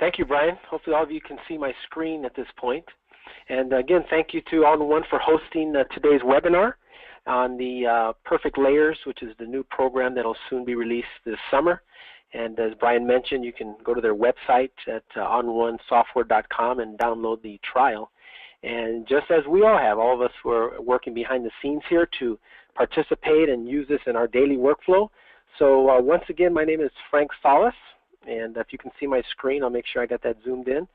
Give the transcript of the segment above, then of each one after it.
Thank you, Brian. Hopefully all of you can see my screen at this point. And again, thank you to onOne for hosting today's webinar on the Perfect Layers, which is the new program that will soon be released this summer. And as Brian mentioned, you can go to their website at ononesoftware.com and download the trial. And just as we all have, all of us who are working behind the scenes here to participate and use this in our daily workflow. So once again, my name is Frank Salas, and if you can see my screen, I'll make sure I got that zoomed in.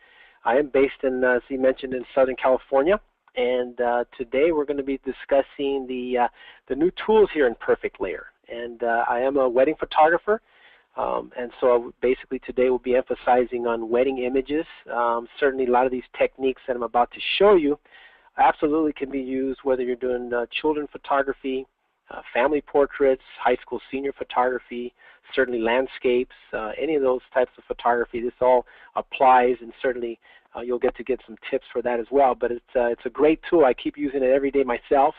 I am based in, as he mentioned, in Southern California, and today we're going to be discussing the new tools here in Perfect Layer. And I am a wedding photographer, and so basically today we'll be emphasizing on wedding images. Certainly a lot of these techniques that I'm about to show you absolutely can be used whether you're doing children photography, family portraits, high school senior photography, certainly landscapes, any of those types of photography. This all applies, and certainly you'll get some tips for that as well. But it's a great tool. I keep using it every day myself.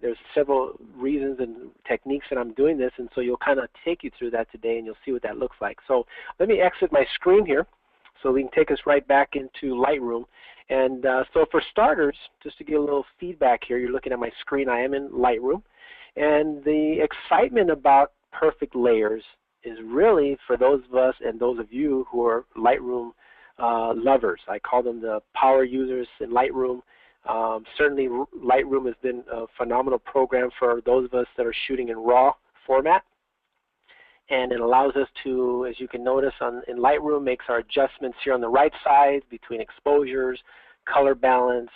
There's several reasons and techniques that I'm doing this, and so you'll kind of take you through that today, and you'll see what that looks like. So let me exit my screen here so we can take us right back into Lightroom. And so for starters, just to get a little feedback here, you're looking at my screen. I am in Lightroom. And the excitement about Perfect Layers is really for those of us and those of you who are Lightroom lovers. I call them the power users in Lightroom. Certainly Lightroom has been a phenomenal program for those of us that are shooting in RAW format. And it allows us to, as you can notice in Lightroom, makes our adjustments here on the right side between exposures, color balance,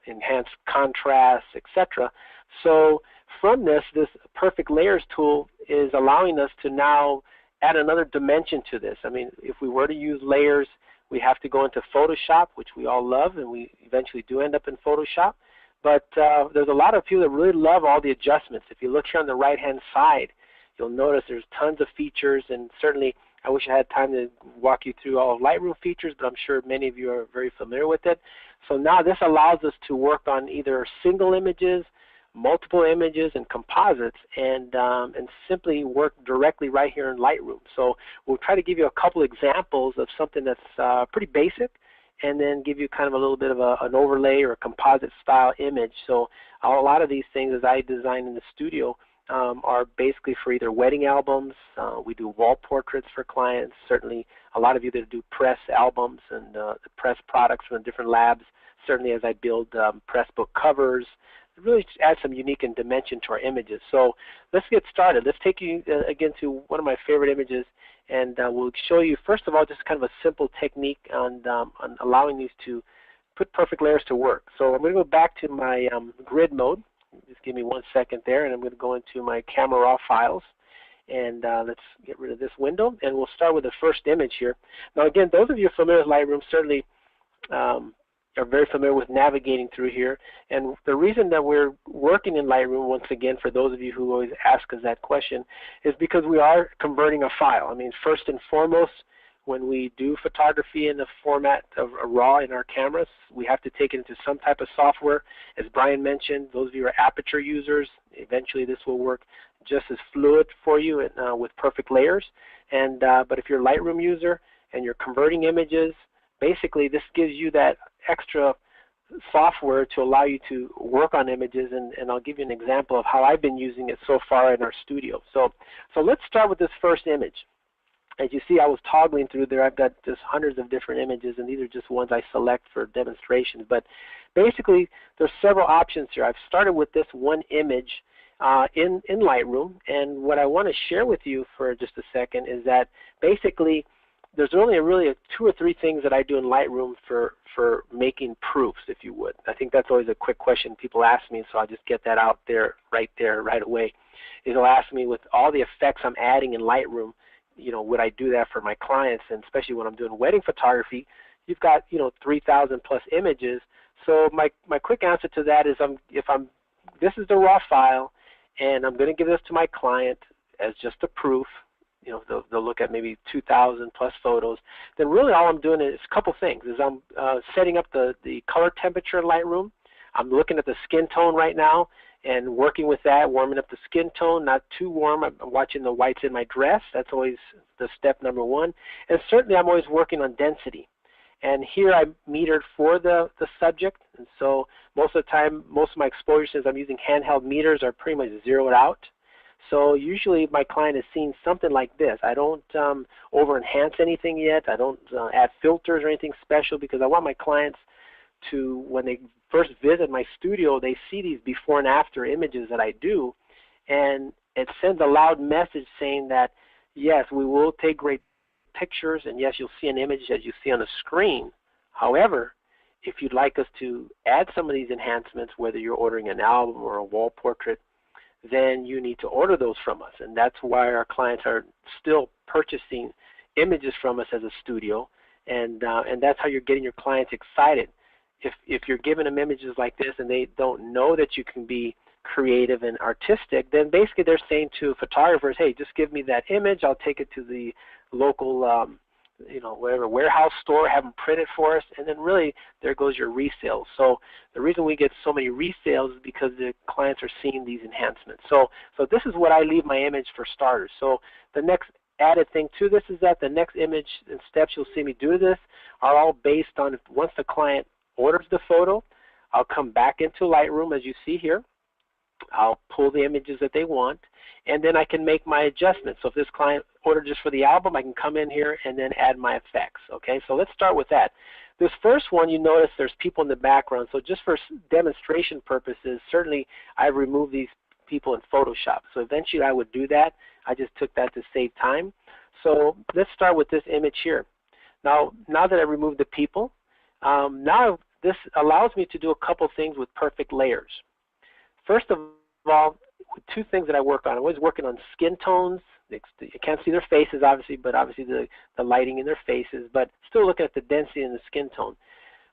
enhanced contrast, etc. So from this Perfect Layers tool is allowing us to now add another dimension to this. I mean, if we were to use layers, we have to go into Photoshop, which we all love, and we eventually do end up in Photoshop. But there's a lot of people that really love all the adjustments. If you look here on the right-hand side, you'll notice there's tons of features, and certainly I wish I had time to walk you through all of Lightroom features, but I'm sure many of you are very familiar with it. So now this allows us to work on either single images, multiple images, and composites, and simply work directly right here in Lightroom. So we'll try to give you a couple examples of something that's pretty basic, and then give you kind of a little bit of an overlay or a composite style image. So a lot of these things, as I design in the studio, are basically for either wedding albums. We do wall portraits for clients. Certainly a lot of you that do press albums and press products from different labs. Certainly as I build press book covers, it really adds some unique and dimension to our images. So let's get started. Let's take you again to one of my favorite images, and we'll show you first of all just kind of a simple technique on allowing these to put Perfect Layers to work. So I'm going to go back to my grid mode. Just give me 1 second there, and I'm going to go into my camera raw files, and let's get rid of this window, and we'll start with the first image here. Now again, those of you familiar with Lightroom certainly are very familiar with navigating through here, and the reason that we're working in Lightroom, once again, for those of you who always ask us that question, is because we are converting a file. I mean, first and foremost, when we do photography in the format of RAW in our cameras, we have to take it into some type of software. As Brian mentioned, those of you who are Aperture users, eventually this will work just as fluid for you with Perfect Layers. And but if you're a Lightroom user and you're converting images, basically this gives you that extra software to allow you to work on images, and I'll give you an example of how I've been using it so far in our studio. So let's start with this first image. As you see, I was toggling through there. I've got just hundreds of different images, and these are just ones I select for demonstrations. But basically, there's several options here. I've started with this one image in Lightroom, and what I want to share with you for just a second is that basically there's only really 2 or 3 things that I do in Lightroom for making proofs, if you would. I think that's always a quick question people ask me, so I'll just get that out there right away. They'll ask me, with all the effects I'm adding in Lightroom, you know, would I do that for my clients? And especially when I'm doing wedding photography, you've got 3,000 plus images. So my quick answer to that is, this is the raw file, and I'm going to give this to my client as just a proof. They'll look at maybe 2,000 plus photos. Then really all I'm doing is a couple things. Is I'm setting up the color temperature in Lightroom. I'm looking at the skin tone right now, and working with that, warming up the skin tone, not too warm. I'm watching the whites in my dress. That's always the step number one. And certainly I'm always working on density. And here I metered for the subject, and so most of the time, most of my exposure, since I'm using handheld meters, are pretty much zeroed out. So usually my client is seeing something like this. I don't over enhance anything yet. I don't add filters or anything special, because I want my clients to, when they first visit my studio, they see these before and after images that I do, and it sends a loud message saying that, yes, we will take great pictures, and yes, you'll see an image as you see on the screen. However, if you'd like us to add some of these enhancements, whether you're ordering an album or a wall portrait, then you need to order those from us. And that's why our clients are still purchasing images from us as a studio, and that's how you're getting your clients excited. If you're giving them images like this and they don't know that you can be creative and artistic, then basically they're saying to photographers, hey, just give me that image, I'll take it to the local whatever warehouse store, have them print it for us, and then really there goes your resales. So the reason we get so many resales is because the clients are seeing these enhancements. So this is what I leave my image for starters. So the next added thing to this is that the next image and steps you'll see me do this are all based on, once the client orders the photo, I'll come back into Lightroom as you see here. I'll pull the images that they want, and then I can make my adjustments. So if this client ordered just for the album, I can come in here and then add my effects. Okay, so let's start with that. This first one, you notice there's people in the background. So just for demonstration purposes, certainly I removed these people in Photoshop. So eventually I would do that. I just took that to save time. So let's start with this image here. Now that I removed the people, now this allows me to do a couple things with perfect layers. First of all, two things that I work on. I'm always working on skin tones. You can't see their faces, obviously, but obviously the lighting in their faces, but still looking at the density in the skin tone.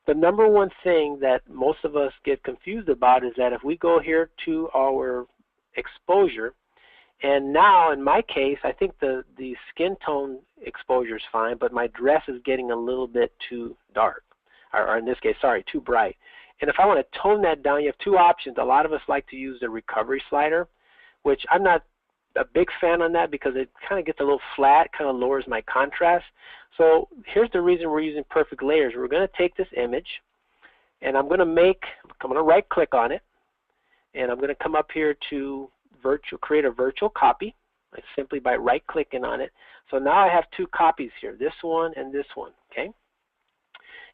The number one thing that most of us get confused about is that if we go here to our exposure, and now in my case, I think the skin tone exposure is fine, but my dress is getting a little bit too dark, or in this case, sorry, too bright. And if I want to tone that down, you have two options. A lot of us like to use the recovery slider, which I'm not a big fan on that because it kind of gets a little flat, kind of lowers my contrast. So here's the reason we're using perfect layers. We're going to take this image, and I'm going to right click on it, and I'm going to come up here to create a virtual copy, simply by right clicking on it. So now I have two copies here, this one and this one, okay?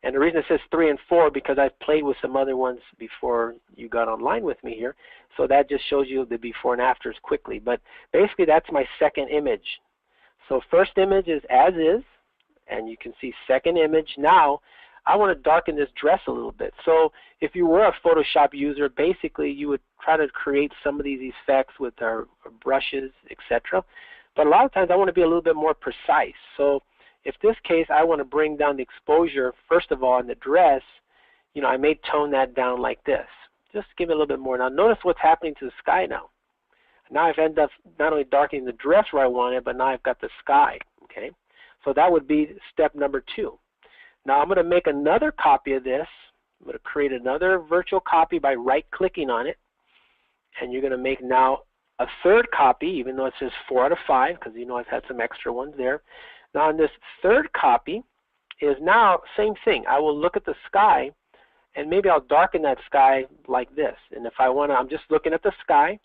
And the reason it says 3 and 4 because I've played with some other ones before you got online with me here. So that just shows you the before and afters quickly. But basically that's my second image. So first image is as is, and you can see second image. Now I want to darken this dress a little bit. So if you were a Photoshop user, basically you would try to create some of these effects with our brushes, etc. But a lot of times I want to be a little bit more precise. So if this case I want to bring down the exposure, first of all, in the dress, I may tone that down like this. Just give it a little bit more. Now notice what's happening to the sky now. Now I've ended up not only darkening the dress where I want it, but now I've got the sky. Okay, so that would be step number 2. Now I'm going to make another copy of this. I'm going to create another virtual copy by right-clicking on it, and you're going to make now a third copy, even though it says 4 out of 5, because I've had some extra ones there. Now in this third copy is now same thing. I will look at the sky, and maybe I'll darken that sky like this. And if I want to, I'm just looking at the sky.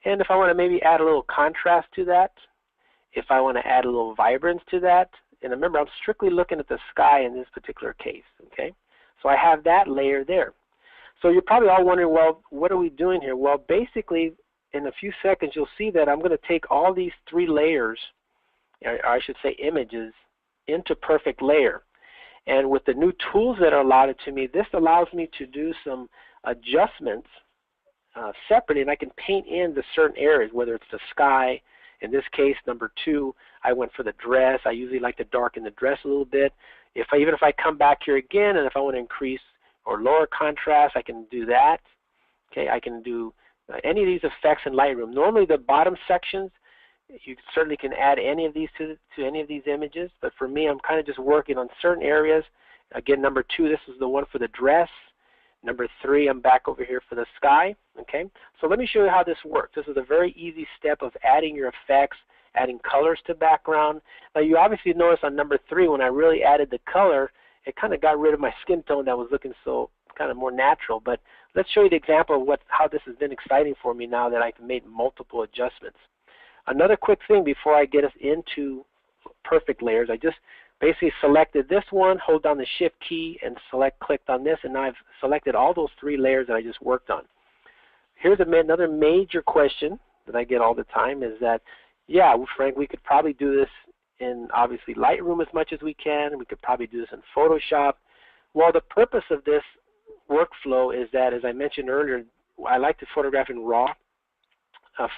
And if I want to maybe add a little contrast to that, if I want to add a little vibrance to that, and remember I'm strictly looking at the sky in this particular case, okay? So I have that layer there. So you're probably all wondering, well, what are we doing here? Well, basically in a few seconds you'll see that I'm going to take all these 3 layers, or I should say images, into perfect layer. And with the new tools that are allotted to me, this allows me to do some adjustments separately, and I can paint in the certain areas, whether it's the sky. In this case, number 2, I went for the dress. I usually like to darken the dress a little bit. Even if I come back here again, and if I want to increase or lower contrast, I can do that. Okay, I can do any of these effects in Lightroom. Normally the bottom sections, you certainly can add any of these to any of these images, but for me I'm kind of just working on certain areas. Again, number 2, this is the one for the dress. Number 3, I'm back over here for the sky. Okay, so let me show you how this works. This is a very easy step of adding your effects, adding colors to background. Now you obviously notice on number 3 when I really added the color, it kind of got rid of my skin tone that was looking so kind of more natural. But let's show you the example of how this has been exciting for me now that I've made multiple adjustments. Another quick thing before I get us into perfect layers, I just basically selected this one, hold down the Shift key and clicked on this, and now I've selected all those 3 layers that I just worked on. Here's another major question that I get all the time is that, yeah, Frank, we could probably do this in obviously Lightroom as much as we can. We could probably do this in Photoshop. Well, the purpose of this workflow is that, as I mentioned earlier, I like to photograph in RAW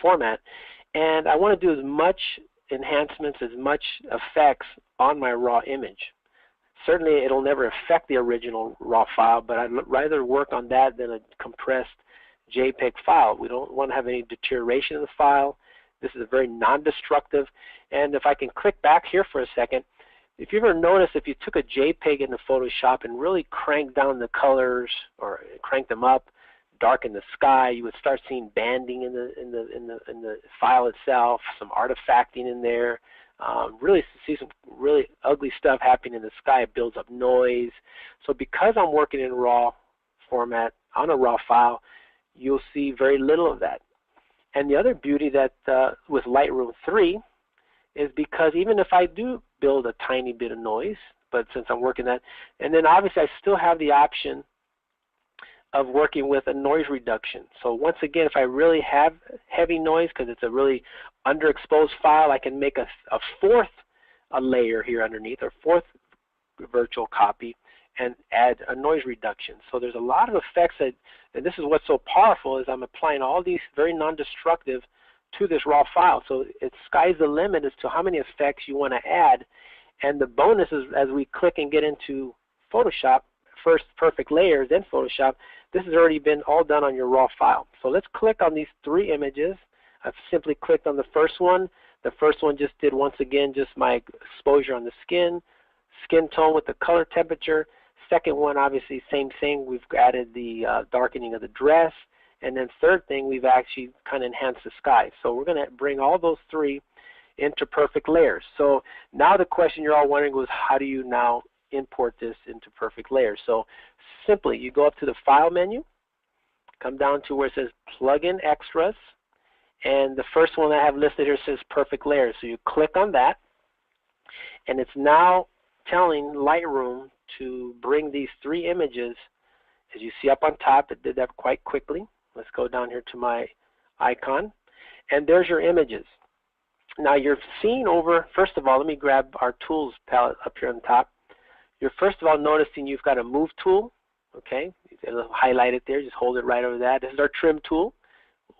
format, and I want to do as much enhancements, as much effects on my RAW image. Certainly it'll never affect the original RAW file, but I'd rather work on that than a compressed JPEG file. We don't want to have any deterioration in the file. This is a very non-destructive, and if I can click back here for a second, if you ever notice, if you took a JPEG into Photoshop and really cranked down the colors or cranked them up, darken the sky, you would start seeing banding in the file itself, some artifacting in there. Really see some really ugly stuff happening in the sky. It builds up noise. So because I'm working in RAW format on a RAW file, you'll see very little of that. And the other beauty that with Lightroom 3 is because even if I do build a tiny bit of noise, but since I'm working that, and then obviously I still have the option of working with a noise reduction. So once again, if I really have heavy noise because it's a really underexposed file, I can make a fourth layer here underneath, or fourth virtual copy, and add a noise reduction. So there's a lot of effects that, and this is what's so powerful, is I'm applying all these very non-destructive to this raw file. So it's sky's the limit as to how many effects you want to add. And the bonus is as we click and get into Photoshop, first perfect layers, then Photoshop, this has already been all done on your raw file. So let's click on these 3 images. I've simply clicked on the first one. The first one just did, once again, just my exposure on the skin tone with the color temperature. Second one, obviously same thing. We've added the darkening of the dress. And then third thing, we've actually kind of enhanced the sky. So we're going to bring all those 3 into perfect layers. So now the question you're all wondering was, how do you now import this into perfect layers? So simply, you go up to the File menu, come down to where it says Plugin Extras, and the first one I have listed here says Perfect Layers. So you click on that, and it's now telling Lightroom to bring these 3 images. As you see up on top, it did that quite quickly. Let's go down here to my icon, and there's your images. Now you're seeing over, first of all, let me grab our tools palette up here on top. You're first of all noticing you've got a move tool, okay? It'll highlight it there, just hold it right over that. This is our trim tool.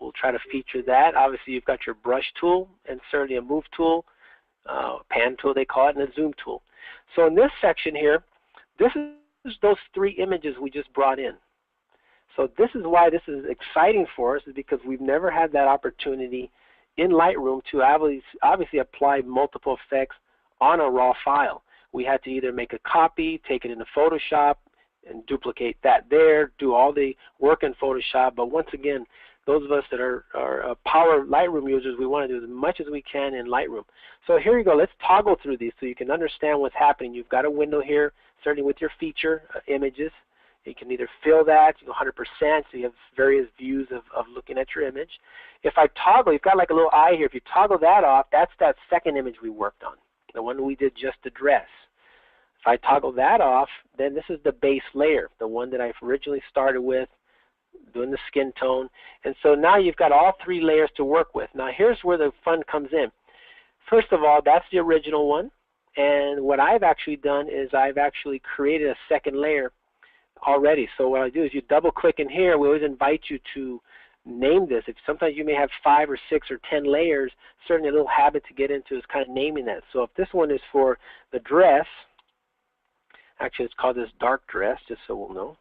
We'll try to feature that. Obviously you've got your brush tool and certainly a move tool, pan tool they call it, and a zoom tool. So in this section here, this is those 3 images we just brought in. So this is why this is exciting for us, is because we've never had that opportunity in Lightroom to obviously apply multiple effects on a raw file. We had to either make a copy, take it into Photoshop, and duplicate that there, do all the work in Photoshop. But once again, those of us that are power Lightroom users, we want to do as much as we can in Lightroom. So here you go. Let's toggle through these so you can understand what's happening. You've got a window here, certainly with your feature images. You can either fill that, 100%, so you have various views of looking at your image. If I toggle, you've got like a little eye here. If you toggle that off, that's that second image we worked on, the one we did just the dress. If I toggle that off, then this is the base layer, the one that I originally started with, doing the skin tone. And so now you've got all 3 layers to work with. Now here's where the fun comes in. First of all, that's the original one. And what I've actually done is I've actually created a second layer already. So what I do is you double click in here. We always invite you to name this. If sometimes you may have 5 or 6 or 10 layers, certainly a little habit to get into is kind of naming that. So if this one is for the dress, actually it's called this dark dress, just so we'll know.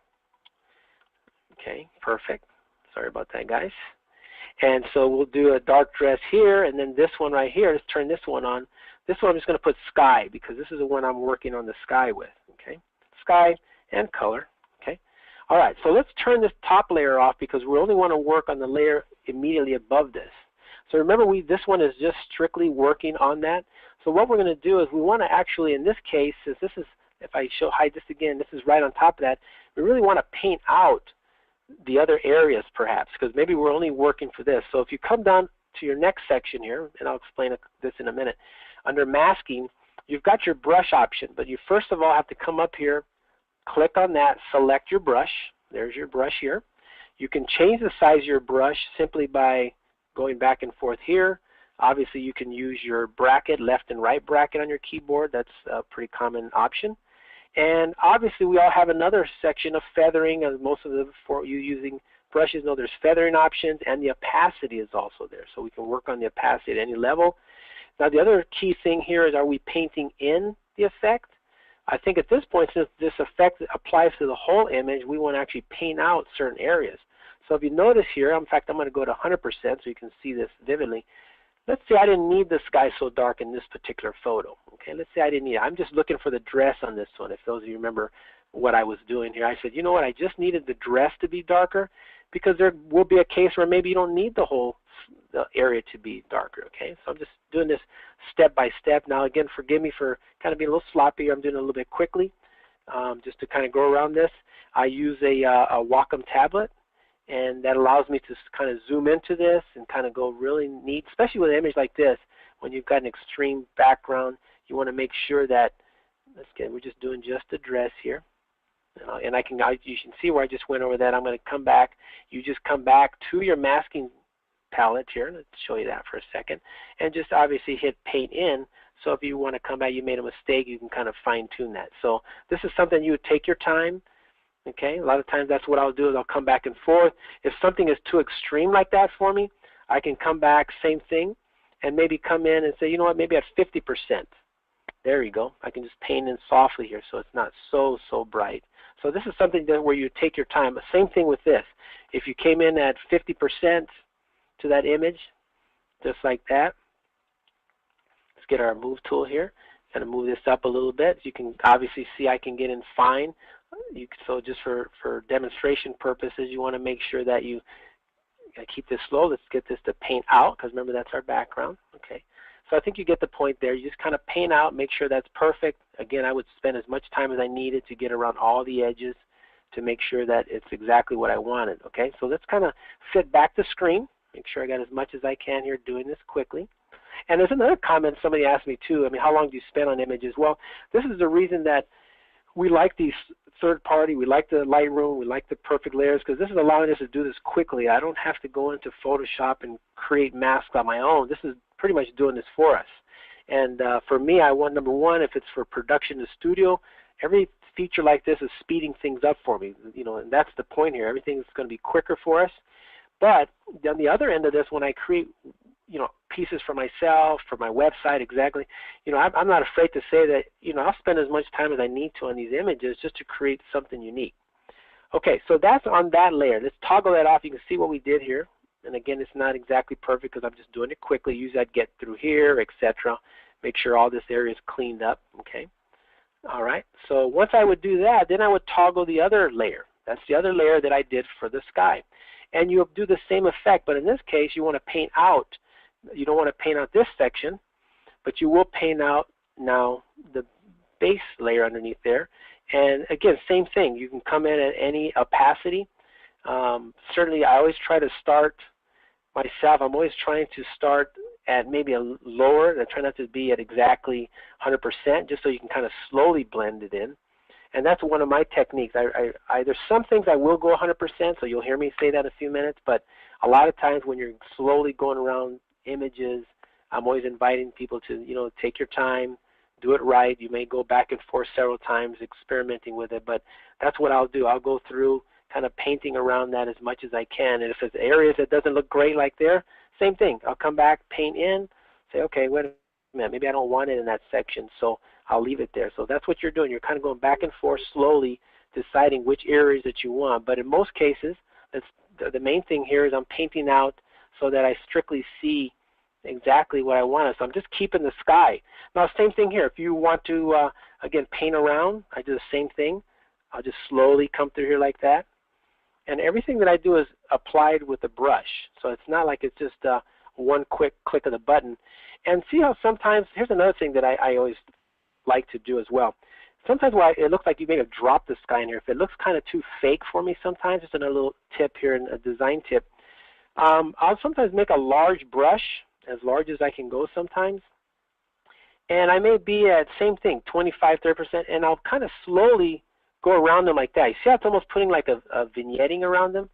Okay, perfect. Sorry about that, guys. And so we'll do a dark dress here, and then this one right here, let's turn this one on. This one I'm just going to put sky, because this is the one I'm working on the sky with. Okay, sky and color. Okay, All right, so let's turn this top layer off because we only want to work on the layer immediately above this. So remember, this one is just strictly working on that. So what we're going to do is we want to actually, in this case, since this is, if I hide this again, this is right on top of that, we really want to paint out the other areas perhaps, because maybe we're only working for this. So if you come down to your next section here, and I'll explain this in a minute, under masking, you've got your brush option, but you first of all have to come up here, click on that, select your brush. There's your brush here. You can change the size of your brush simply by going back and forth here. Obviously you can use your bracket, left and right bracket on your keyboard. That's a pretty common option. And obviously we all have another section of feathering, as most of the for you using brushes know there's feathering options, and the opacity is also there. So we can work on the opacity at any level. Now the other key thing here is, are we painting in the effect? I think at this point, since this effect applies to the whole image, we want to actually paint out certain areas. So if you notice here, in fact I'm going to go to 100% so you can see this vividly. Let's say I didn't need the sky so dark in this particular photo. Okay, let's say I didn't need it. I'm just looking for the dress on this one. If those of you remember what I was doing here, I said, you know what, I just needed the dress to be darker, because there will be a case where maybe you don't need the whole area to be darker. Okay, so I'm just doing this step by step. Now again, forgive me for kind of being a little sloppy here. I'm doing it a little bit quickly, just to kind of go around this. I use a Wacom tablet, and that allows me to kind of zoom into this and kind of go really neat, especially with an image like this. When you've got an extreme background, you want to make sure that, we're just doing just the dress here. And you can see where I just went over that. I'm going to come back. You just come back to your masking palette here. Let's show you that for a second. And just obviously hit paint in. So if you want to come back, you made a mistake, you can kind of fine tune that. So this is something you would take your time. Okay, a lot of times that's what I'll do, is I'll come back and forth. If something is too extreme like that for me, I can come back, same thing, and maybe come in and say, you know what, maybe at 50%. There you go. I can just paint in softly here so it's not so bright. So this is something that where you take your time. Same thing with this. If you came in at 50% to that image, just like that, let's get our move tool here. Kind of move this up a little bit. You can obviously see I can get in fine. So just for demonstration purposes, you want to make sure that you keep this slow. Let's get this to paint out, because remember that's our background. Okay. So I think you get the point there. You just kind of paint out, make sure that's perfect. Again, I would spend as much time as I needed to get around all the edges to make sure that it's exactly what I wanted. Okay. So let's kind of sit back the screen. Make sure I got as much as I can here, doing this quickly. And there's another comment somebody asked me too. I mean, how long do you spend on images? Well, this is the reason that we like these third party, we like the Lightroom, we like the perfect layers, because this is allowing us to do this quickly. I don't have to go into Photoshop and create masks on my own. This is pretty much doing this for us. And for me, I want, number one, if it's for production in the studio, every feature like this is speeding things up for me. You know, and that's the point here. Everything's going to be quicker for us. But on the other end of this, when I create, you know, pieces for myself, for my website, exactly, you know, I'm not afraid to say that, you know, I'll spend as much time as I need to on these images just to create something unique. Okay, so that's on that layer. Let's toggle that off. You can see what we did here. And again, it's not exactly perfect because I'm just doing it quickly. Use that get through here, etc. Make sure all this area is cleaned up. Okay. All right. So once I would do that, then I would toggle the other layer. That's the other layer that I did for the sky. And you do the same effect, but in this case, you want to paint out. You don't want to paint out this section, but you will paint out now the base layer underneath there. And again, same thing. You can come in at any opacity. Certainly, I always try to start myself. I'm always trying to start at maybe a lower. I try not to be at exactly 100%, just so you can kind of slowly blend it in. And that's one of my techniques. There's some things I will go 100%, so you'll hear me say that in a few minutes. But a lot of times when you're slowly going around images, I'm always inviting people to, you know, take your time, do it right. You may go back and forth several times experimenting with it, but that's what I'll do. I'll go through kind of painting around that as much as I can. And if there's areas that doesn't look great like there, same thing. I'll come back, paint in, say, okay, wait a minute, maybe I don't want it in that section, so I'll leave it there. So that's what you're doing. You're kind of going back and forth slowly, deciding which areas that you want. But in most cases, the main thing here is I'm painting out so that I strictly see exactly what I want. So I'm just keeping the sky. Now, same thing here. If you want to, again, paint around, I do the same thing. I'll just slowly come through here like that. And everything that I do is applied with a brush. So it's not like it's just one quick click of the button. And see how sometimes, here's another thing that I always like to do as well. Sometimes it looks like you may have dropped the sky in here. If it looks kind of too fake for me sometimes, just another little tip here, a design tip. I'll sometimes make a large brush, as large as I can go sometimes. And I may be at, same thing, 25, 30%, and I'll kind of slowly go around them like that. You see how it's almost putting like a vignetting around them?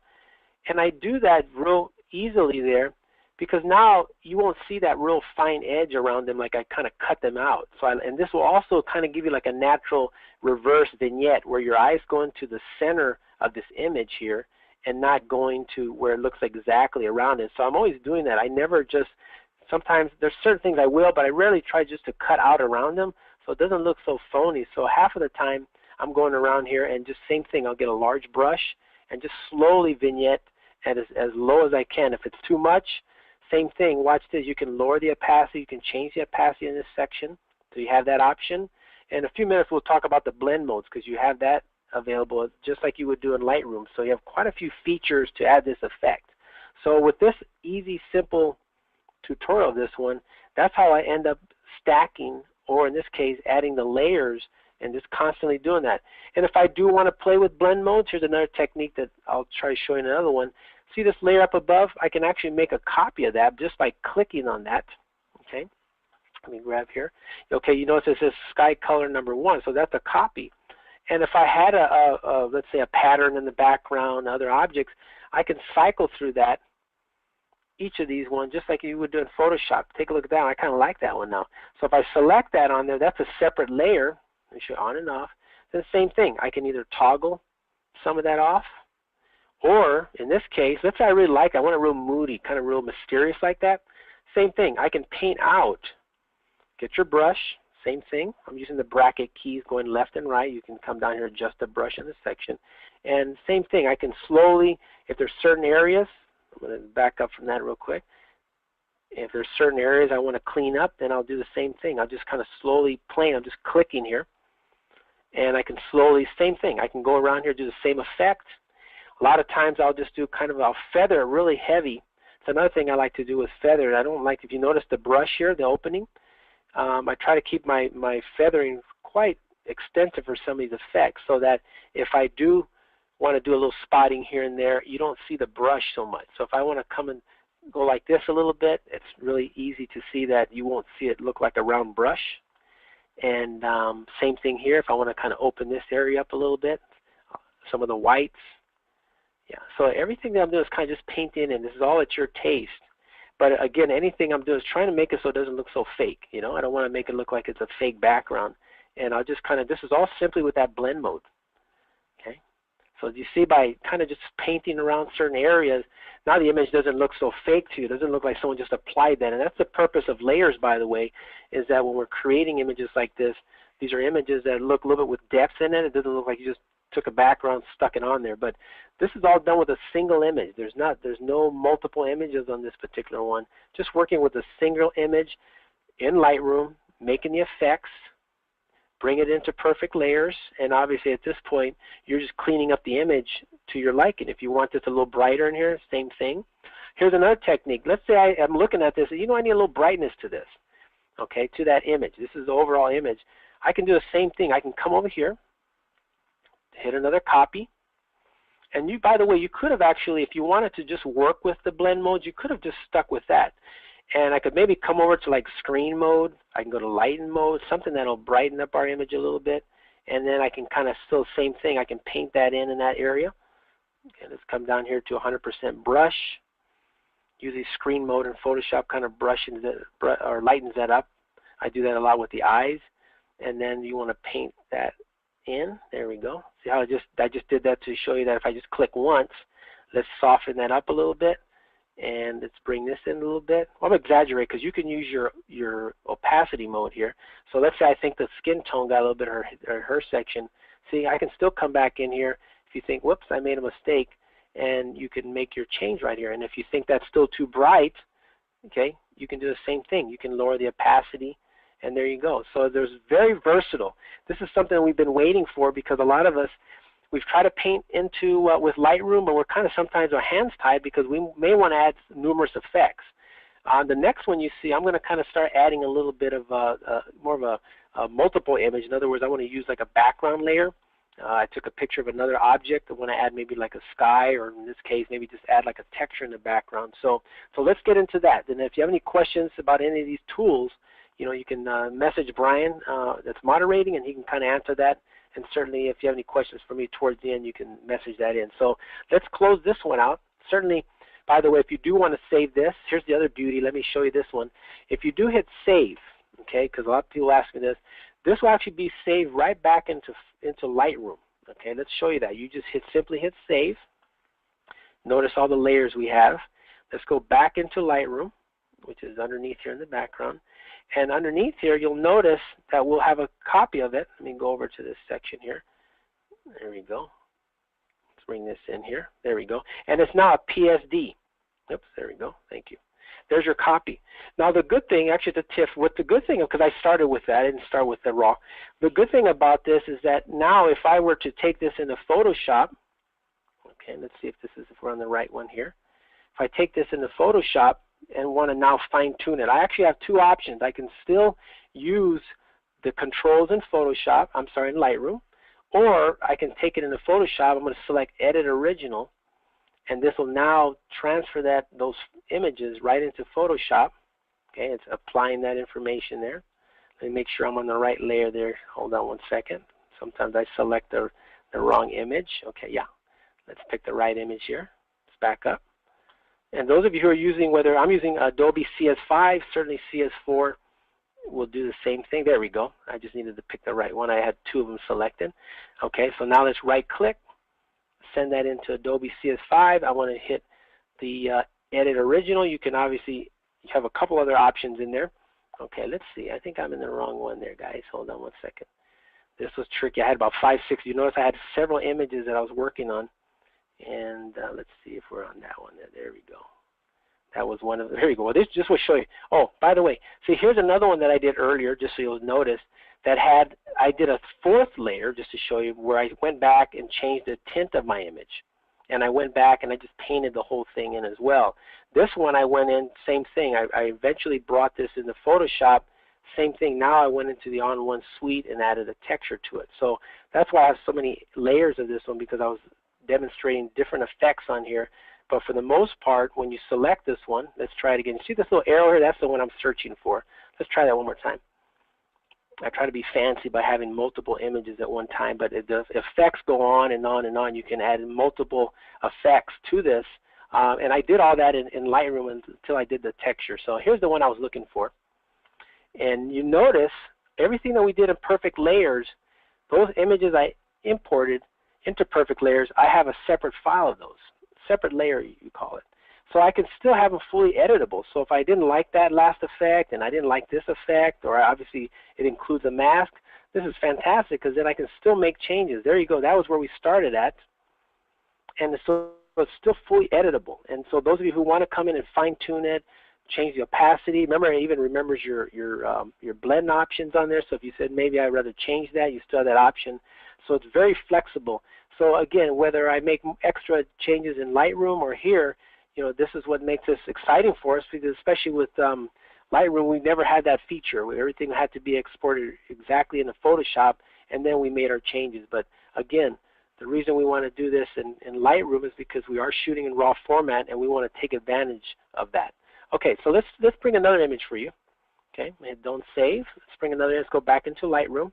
And I do that real easily there because now you won't see that real fine edge around them like I kind of cut them out. So and this will also kind of give you like a natural reverse vignette where your eyes go into the center of this image here and not going to where it looks exactly around it. So I'm always doing that. I never just, sometimes there's certain things I will, but I rarely try just to cut out around them so it doesn't look so phony. So half of the time I'm going around here and just same thing, I'll get a large brush and just slowly vignette at as low as I can. If it's too much, same thing, watch this, you can lower the opacity, you can change the opacity in this section, so you have that option. In a few minutes we'll talk about the blend modes because you have that available just like you would do in Lightroom. So you have quite a few features to add this effect. So with this easy, simple tutorial of this one, that's how I end up stacking, or in this case adding the layers and just constantly doing that. And if I do want to play with blend modes, here's another technique that I'll try showing another one. See this layer up above? I can actually make a copy of that just by clicking on that. Okay, let me grab here. Okay, you notice it says sky color number 1, so that's a copy. And if I had let's say a pattern in the background, other objects, I can cycle through that, each of these ones, just like you would do in Photoshop. Take a look at that. I kind of like that one now. So if I select that on there, that's a separate layer. Let me show on and off. Then same thing. I can either toggle some of that off, or in this case, let's say I really like it. I want it real moody, kind of real mysterious like that. Same thing. I can paint out. Get your brush. Same thing. I'm using the bracket keys going left and right. You can come down here and adjust the brush in this section. And same thing. I can slowly, if there's certain areas, I'm going to back up from that real quick. If there's certain areas I want to clean up, then I'll do the same thing. I'll just kind of slowly play. I'm just clicking here. And I can slowly, same thing. I can go around here, do the same effect. A lot of times I'll just do kind of, I'll feather really heavy. It's another thing I like to do with feather. I don't like, if you notice the brush here, the opening, I try to keep my feathering quite extensive for some of these effects so that if I do want to do a little spotting here and there, you don't see the brush so much. So if I want to come and go like this a little bit, it's really easy to see that you won't see it look like a round brush. And same thing here, if I want to kind of open this area up a little bit, some of the whites. Yeah, so everything that I'm doing is kind of just painting, and this is all at your taste. But again, anything I'm doing is trying to make it so it doesn't look so fake. You know, I don't want to make it look like it's a fake background. And I'll just kind of, this is all simply with that blend mode. Okay, so you see by kind of just painting around certain areas, now the image doesn't look so fake to you. It doesn't look like someone just applied that. And that's the purpose of layers, by the way, is that when we're creating images like this, these are images that look a little bit with depth in it. It doesn't look like you just took a background, stuck it on there. But this is all done with a single image. There's no multiple images on this particular one. Just working with a single image in Lightroom, making the effects, bring it into perfect layers, and obviously at this point you're just cleaning up the image to your liking. If you want this a little brighter in here, same thing. Here's another technique. Let's say I'm looking at this and you know I need a little brightness to this, okay, to that image. This is the overall image. I can do the same thing. I can come over here, hit another copy, and you, by the way, you could have actually, if you wanted to just work with the blend mode, you could have just stuck with that. And I could maybe come over to like screen mode. I can go to lighten mode, something that'll brighten up our image a little bit. And then I can kind of still, same thing, I can paint that in that area. Okay, let's come down here to 100% brush. Usually screen mode in Photoshop kind of brushes it, or lightens that up. I do that a lot with the eyes. And then you want to paint that in. There we go. See how I just did that to show you that if I just click once, let's soften that up a little bit. And let's bring this in a little bit. Well, I'm exaggerating because you can use your opacity mode here. So let's say I think the skin tone got a little bit of her section. See, I can still come back in here if you think, whoops, I made a mistake, and you can make your change right here. And if you think that's still too bright, okay, you can do the same thing. You can lower the opacity, and there you go. So there's very versatile. This is something we've been waiting for because a lot of us, We've tried to paint into with Lightroom, but we're kind of sometimes our hands tied because we may want to add numerous effects. The next one you see, I'm going to kind of start adding a little bit of more of a multiple image. In other words, I want to use like a background layer. I took a picture of another object. I want to add maybe like a sky, or in this case, maybe just add like a texture in the background. So let's get into that. And if you have any questions about any of these tools, you can message Brian that's moderating, and he can kind of answer that. And certainly if you have any questions for me towards the end, you can message that in. So let's close this one out. Certainly, by the way, if you do want to save this, here's the other beauty. Let me show you this one. If you do hit save, okay, because a lot of people ask me this, this will actually be saved right back into Lightroom. Okay, let's show you that. You just simply hit save. Notice all the layers we have. Let's go back into Lightroom, which is underneath here in the background. And underneath here, you'll notice that we'll have a copy of it. Let me go over to this section here. There we go. Let's bring this in here. There we go. And it's now a PSD. Oops, there we go. Thank you. There's your copy. Now the good thing, actually the TIFF, what the good thing, because I started with that, I didn't start with the raw. The good thing about this is that now if I were to take this into Photoshop, okay, let's see if we're on the right one here. If I take this into Photoshop and want to now fine tune it, I actually have two options. I can still use the controls in Photoshop, in Lightroom, or I can take it into Photoshop. I'm going to select Edit Original, and this will now transfer those images right into Photoshop. Okay, it's applying that information there. Let me make sure I'm on the right layer there. Hold on one second. Sometimes I select the wrong image. Okay, yeah. Let's pick the right image here. Let's back up. And those of you who are using, whether I'm using Adobe CS5, certainly CS4 will do the same thing. There we go. I just needed to pick the right one. I had two of them selected. Okay, so now let's right click. Send that into Adobe CS5. I want to hit the Edit Original. You can obviously have a couple other options in there. Okay, let's see. I think I'm in the wrong one there, guys. Hold on one second. This was tricky. I had about 5, 6. You notice I had several images that I was working on. And let's see if we're on that one. There we go. That was one of the, there you go. Well, this just will show you. Oh, by the way, see, here's another one that I did earlier, just so you'll notice, that I did a fourth layer, just to show you, where I went back and changed the tint of my image. And I went back and I just painted the whole thing in as well. This one I went in, same thing. I eventually brought this into Photoshop, same thing. Now I went into the onOne suite and added a texture to it. So that's why I have so many layers of this one, because I was demonstrating different effects on here. But for the most part, when you select this one, let's try it again. See this little arrow here? That's the one I'm searching for. Let's try that one more time. I try to be fancy by having multiple images at one time, but the effects go on and on and on. You can add multiple effects to this. And I did all that in Lightroom until I did the texture. So here's the one I was looking for. And you notice everything that we did in Perfect Layers, those images I imported into Perfect Layers, I have a separate file of those, separate layer you call it. So I can still have them fully editable. So if I didn't like that last effect and I didn't like this effect, or obviously it includes a mask, this is fantastic because then I can still make changes. There you go. That was where we started at. And so it's still fully editable. And so those of you who want to come in and fine tune it, change the opacity, remember it even remembers your blend options on there. So if you said maybe I'd rather change that, you still have that option. So it's very flexible. So again, whether I make extra changes in Lightroom or here, this is what makes this exciting for us, because especially with Lightroom, we never had that feature where everything had to be exported exactly into Photoshop, and then we made our changes. But again, the reason we want to do this in Lightroom is because we are shooting in RAW format, and we want to take advantage of that. Okay, so let's bring another image for you. Okay, don't save. Let's bring another. Let's go back into Lightroom.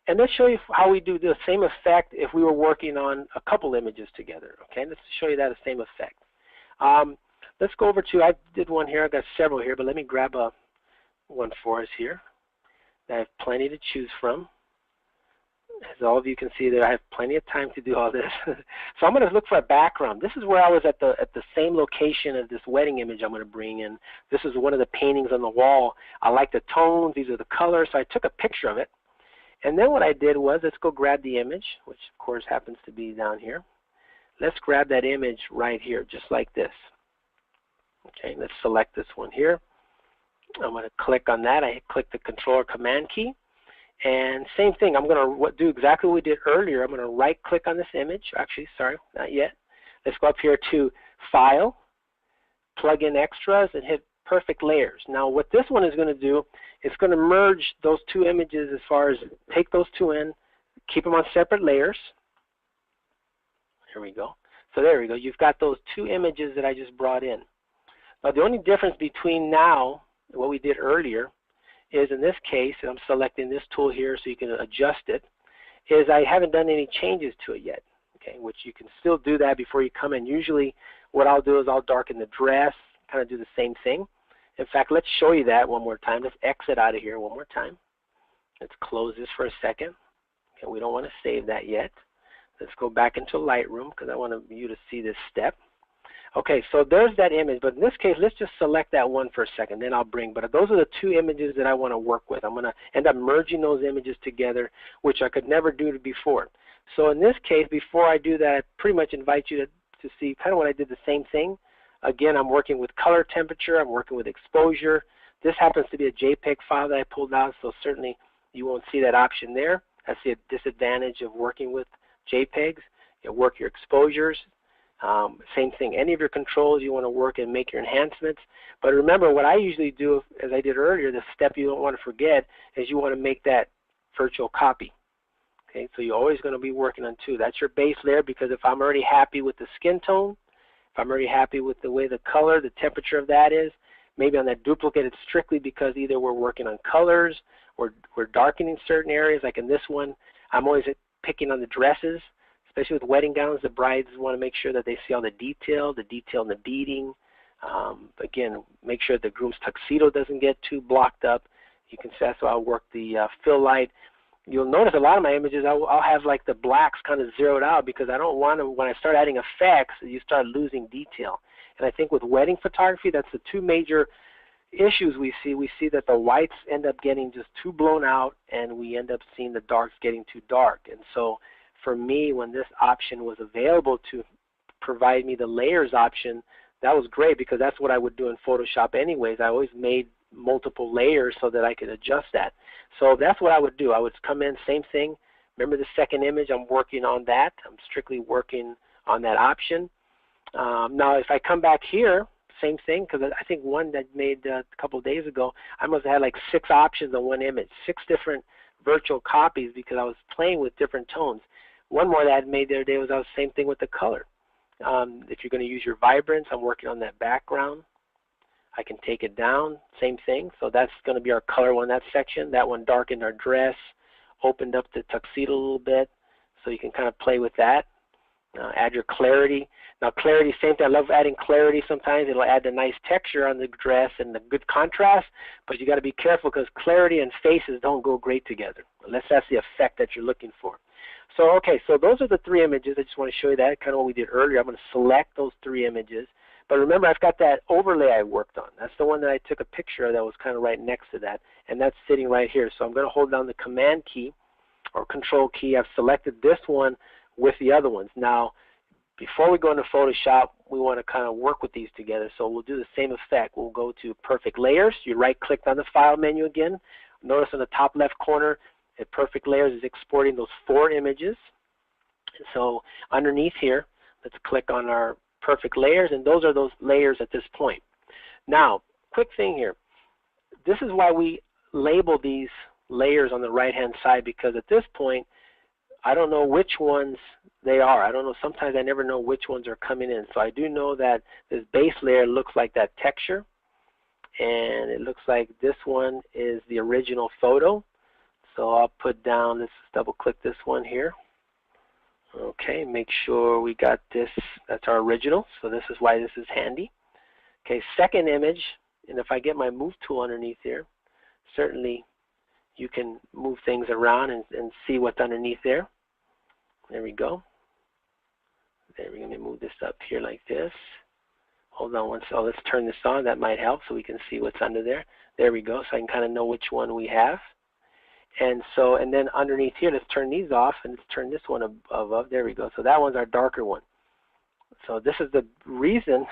And let's show you how we do the same effect if we were working on a couple images together. Okay, let's show you that same effect. Let's go over to, I did one here, I've got several here, but let me grab one for us here. I have plenty to choose from. As all of you can see there, I have plenty of time to do all this. So I'm going to look for a background. This is where I was at the same location of this wedding image I'm going to bring in. This is one of the paintings on the wall. I like the tones, these are the colors, so I took a picture of it. And then what I did was, let's go grab the image, which of course happens to be down here. Let's grab that image right here, just like this. Okay, let's select this one here. I'm going to click on that. I click the Control or Command key. And same thing, I'm going to do exactly what we did earlier. I'm going to right click on this image. Actually, sorry, not yet. Let's go up here to File, Plug in Extras, and hit Perfect Layers. Now what this one is going to do, it's going to merge those two images as far as take those two in, keep them on separate layers. Here we go. So there we go. You've got those two images that I just brought in. Now the only difference between now and what we did earlier is in this case, and I'm selecting this tool here so you can adjust it, is I haven't done any changes to it yet. Okay, which you can still do that before you come in. Usually what I'll do is I'll darken the dress, kind of do the same thing. In fact, let's show you that one more time. Let's exit out of here one more time. Let's close this for a second. Okay, we don't want to save that yet. Let's go back into Lightroom because I want you to see this step. Okay, so there's that image, but in this case, let's just select that one for a second, then I'll bring, but those are the two images that I want to work with. I'm going to end up merging those images together, which I could never do before. So in this case, before I do that, I pretty much invite you to see kind of what I did the same thing. Again, I'm working with color temperature, I'm working with exposure. This happens to be a JPEG file that I pulled out, so certainly you won't see that option there. That's the disadvantage of working with JPEGs. You work your exposures. Same thing, any of your controls you want to work and make your enhancements. But remember, what I usually do, as I did earlier, the step you don't want to forget is you want to make that virtual copy. Okay, so you're always going to be working on two. That's your base layer, because if I'm already happy with the skin tone, if I'm already happy with the way the color, the temperature of that is, maybe on that duplicate it's strictly because either we're working on colors or we're darkening certain areas. Like in this one, I'm always picking on the dresses. Especially with wedding gowns, the brides want to make sure that they see all the detail in the beading. Again, make sure the groom's tuxedo doesn't get too blocked up. You can see, so I'll work the fill light. You'll notice a lot of my images, I'll have like the blacks kind of zeroed out because I don't want to, when I start adding effects, you start losing detail. And I think with wedding photography, that's the two major issues we see. We see that the whites end up getting just too blown out, and we end up seeing the darks getting too dark. And so for me, when this option was available to provide me the layers option, that was great because that's what I would do in Photoshop anyways. I always made multiple layers so that I could adjust that. So that's what I would do. I would come in, same thing. Remember the second image, I'm working on that. I'm strictly working on that option. Now if I come back here, same thing, because I think one that made a couple of days ago, I must have had like 6 options on one image, 6 different virtual copies because I was playing with different tones. One more that I made the other day was the same thing with the color. If you're going to use your vibrance, I'm working on that background. I can take it down, same thing. So that's going to be our color one, that section. That one darkened our dress, opened up the tuxedo a little bit, so you can kind of play with that. Add your clarity. Now clarity, same thing. I love adding clarity sometimes. It'll add the nice texture on the dress and the good contrast, but you got to be careful because clarity and faces don't go great together, unless that's the effect that you're looking for. So okay, so those are the 3 images. I just want to show you that, kind of what we did earlier. I'm going to select those 3 images. But remember, I've got that overlay I worked on. That's the one that I took a picture of that was kind of right next to that, and that's sitting right here. So I'm going to hold down the Command key or Control key. I've selected this one with the other ones. Now, before we go into Photoshop, we want to kind of work with these together. So we'll do the same effect. We'll go to Perfect Layers. You right-clicked on the File menu again. Notice in the top left corner, at Perfect Layers is exporting those 4 images. So underneath here, let's click on our Perfect Layers, and those are those layers at this point. Now, quick thing here. This is why we label these layers on the right-hand side, because at this point, I don't know which ones they are. I don't know. Sometimes I never know which ones are coming in. So I do know that this base layer looks like that texture, and it looks like this one is the original photo. So I'll put down, let's double click this one here. Okay, make sure we got this, that's our original, so this is why this is handy. Okay, second image, and if I get my move tool underneath here, certainly you can move things around and see what's underneath there. There we go. There, we're going to move this up here like this. Hold on one second, let's turn this on, that might help so we can see what's under there. There we go, so I can kind of know which one we have. And so, and then underneath here, let's turn these off and let's turn this one above. There we go. So that one's our darker one. So this is the reason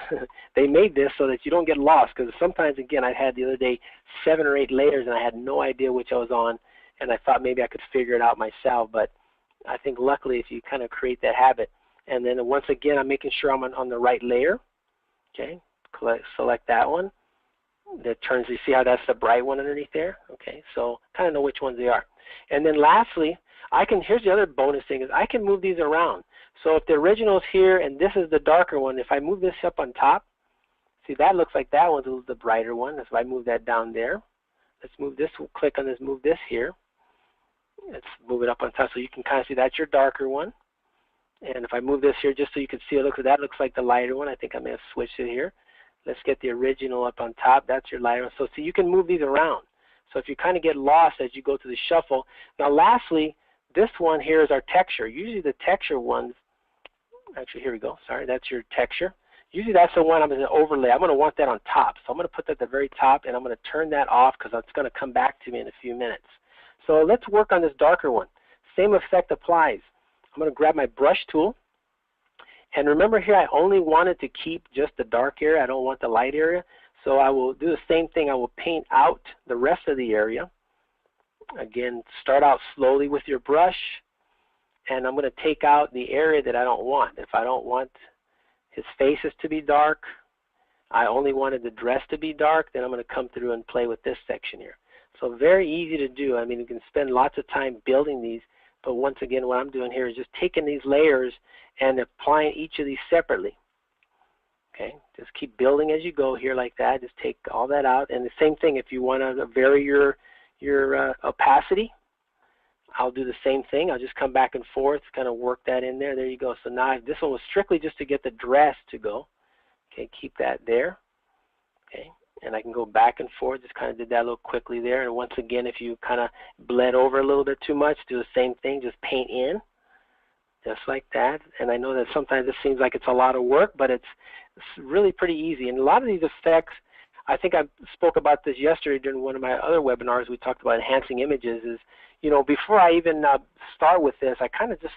they made this, so that you don't get lost. Because sometimes, again, I had the other day 7 or 8 layers and I had no idea which I was on. and I thought maybe I could figure it out myself, but I think luckily if you kind of create that habit, and then once again I'm making sure I'm on the right layer. Okay, select that one. That turns, you see how that's the bright one underneath there? Okay, so kind of know which ones they are. And then lastly, here's the other bonus thing, is I can move these around. So if the original is here and this is the darker one, if I move this up on top, see that looks like that one's the brighter one. That's why I move that down there. Let's move this, we'll click on this, move this here. Let's move it up on top so you can kind of see that's your darker one. And if I move this here just so you can see, that looks like the lighter one. I think I may have switched it here. Let's get the original up on top. That's your lighter one. So see, you can move these around. So if you kind of get lost as you go through the shuffle. Now lastly, this one here is our texture. Usually the texture ones, actually here we go, sorry, that's your texture. Usually that's the one I'm going to overlay. I'm going to want that on top. So I'm going to put that at the very top, and I'm going to turn that off because it's going to come back to me in a few minutes. So let's work on this darker one. Same effect applies. I'm going to grab my brush tool. And remember here, I only wanted to keep just the dark area. I don't want the light area. So I will do the same thing. I will paint out the rest of the area. Again, start out slowly with your brush. And I'm going to take out the area that I don't want. If I don't want his faces to be dark, I only wanted the dress to be dark, then I'm going to come through and play with this section here. So very easy to do. I mean, you can spend lots of time building these. But once again, what I'm doing here is just taking these layers and applying each of these separately. Okay, just keep building as you go here like that. Just take all that out. And the same thing, if you want to vary your opacity, I'll do the same thing. I'll just come back and forth, kind of work that in there. There you go. So now this one was strictly just to get the dress to go. Okay, keep that there. Okay, and I can go back and forth. Just kind of did that a little quickly there. And once again, if you kind of bled over a little bit too much, do the same thing. Just paint in, just like that. And I know that sometimes it seems like it's a lot of work, but it's really pretty easy. And a lot of these effects, I think I spoke about this yesterday during one of my other webinars. We talked about enhancing images. Is, you know, before I even start with this, I kind of just,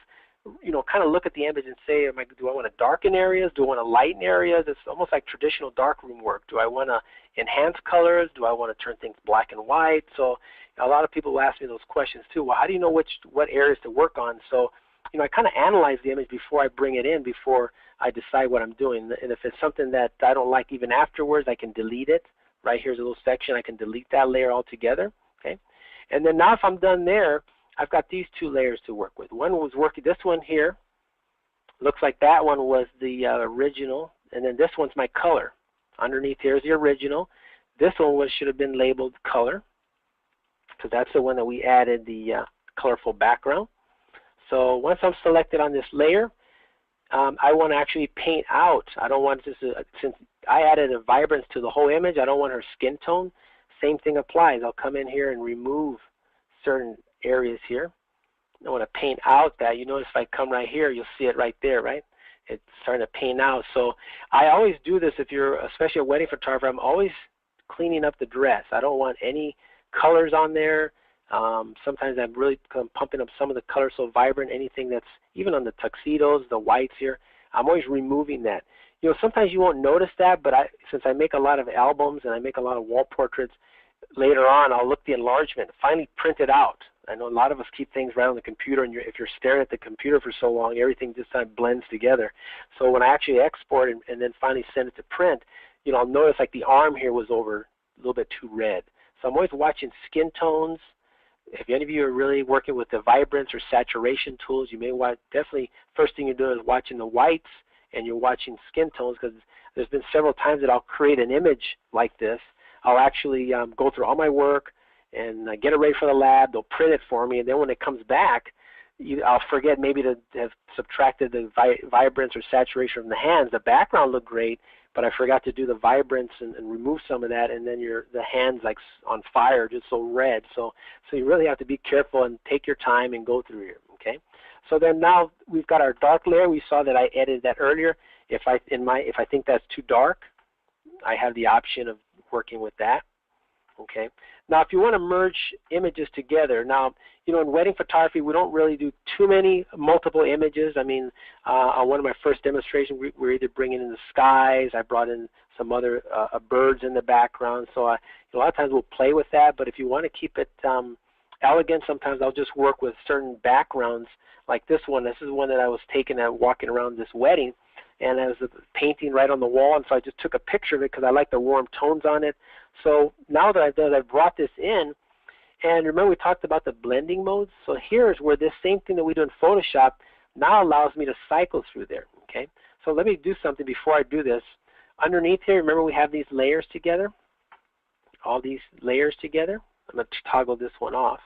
you know, kind of look at the image and say, do I want to darken areas? Do I want to lighten areas? It's almost like traditional darkroom work. Do I want to enhance colors? Do I want to turn things black and white? So a lot of people will ask me those questions too. Well, how do you know what areas to work on? So, you know, I kind of analyze the image before I bring it in, before I decide what I'm doing. And if it's something that I don't like even afterwards, I can delete it. Right here's a little section. I can delete that layer altogether. Okay. And then now if I'm done there, I've got these two layers to work with. One was working, this one here, looks like that one was the original, and then this one's my color. Underneath here is the original. This one should have been labeled color, because that's the one that we added the colorful background. So once I'm selected on this layer, I want to actually paint out. I don't want this, since I added a vibrance to the whole image, I don't want her skin tone. Same thing applies. I'll come in here and remove certain areas here. I want to paint out that. You notice if I come right here, you'll see it right there, right? It's starting to paint out. So I always do this if you're, especially a wedding photographer, I'm always cleaning up the dress. I don't want any colors on there. Sometimes I'm really pumping up some of the colors so vibrant, anything that's even on the tuxedos, the whites here, I'm always removing that. You know, sometimes you won't notice that, but since I make a lot of albums and I make a lot of wall portraits, later on I'll look the enlargement, finally print it out. I know a lot of us keep things right on the computer, and if you're staring at the computer for so long, everything just kind of blends together. So when I actually export and then finally send it to print, you know, I'll notice like the arm here was over a little bit too red. So I'm always watching skin tones. If any of you are really working with the vibrance or saturation tools, you may want, definitely first thing you're doing is watching the whites and you're watching skin tones, because there's been several times that I'll create an image like this. I'll actually go through all my work and get it ready for the lab. They'll print it for me, and then when it comes back, I'll forget maybe to have subtracted the vibrance or saturation from the hands. The background looked great, but I forgot to do the vibrance and remove some of that, and then the hands like on fire, just so red. So you really have to be careful and take your time and go through here. Okay. So then now we've got our dark layer. We saw that I edited that earlier. If I think that's too dark, I have the option of working with that. Okay. Now, if you want to merge images together, now, you know, in wedding photography, we don't really do too many multiple images. I mean, on one of my first demonstrations, we were either bringing in the skies. I brought in some other birds in the background. So a lot of times we'll play with that. But if you want to keep it elegant. Sometimes I'll just work with certain backgrounds like this one. This is one that I was taking and walking around this wedding, and I was painting right on the wall, and so I just took a picture of it because I like the warm tones on it. So now that I've done it, I've brought this in, and remember we talked about the blending modes? So here's where this same thing that we do in Photoshop now allows me to cycle through there, okay? So let me do something before I do this. Underneath here, remember we have these layers together, all these layers together. I'm going to toggle this one off.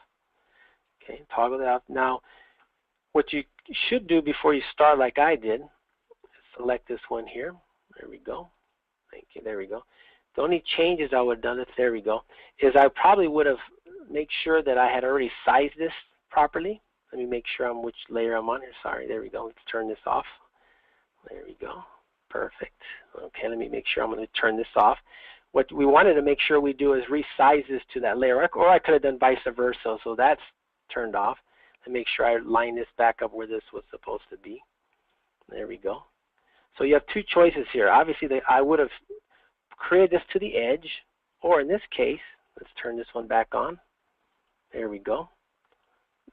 Okay, toggle that off. Now, what you should do before you start like I did, select this one here. There we go. Thank you. There we go. The only changes I would have done, there we go, is I probably would have made sure that I had already sized this properly. Let me make sure I'm which layer I'm on here. Sorry, there we go. Let's turn this off. There we go. Perfect. Okay, let me make sure I'm going to turn this off. What we wanted to make sure we do is resize this to that layer, or I could have done vice versa. So that's turned off. And make sure I line this back up where this was supposed to be. There we go. So you have two choices here. Obviously, I would have created this to the edge, or in this case, let's turn this one back on. There we go.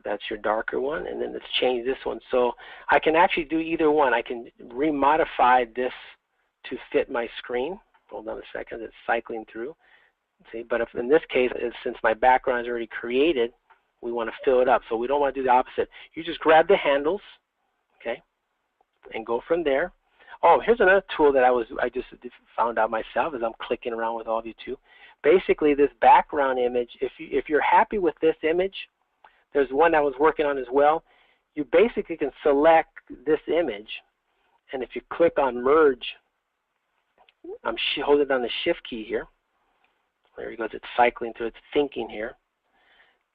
That's your darker one, and then let's change this one. So I can actually do either one. I can remodify this to fit my screen. Hold on a second, it's cycling through. See, but if in this case, since my background is already created, we want to fill it up. So we don't want to do the opposite. You just grab the handles, okay, and go from there. Oh, here's another tool that I just found out myself as I'm clicking around with all of you too. Basically, this background image, if you're happy with this image, there's one I was working on as well. You basically can select this image, and if you click on merge, I'm holding down the shift key here. There you go, it's cycling through, it's thinking here.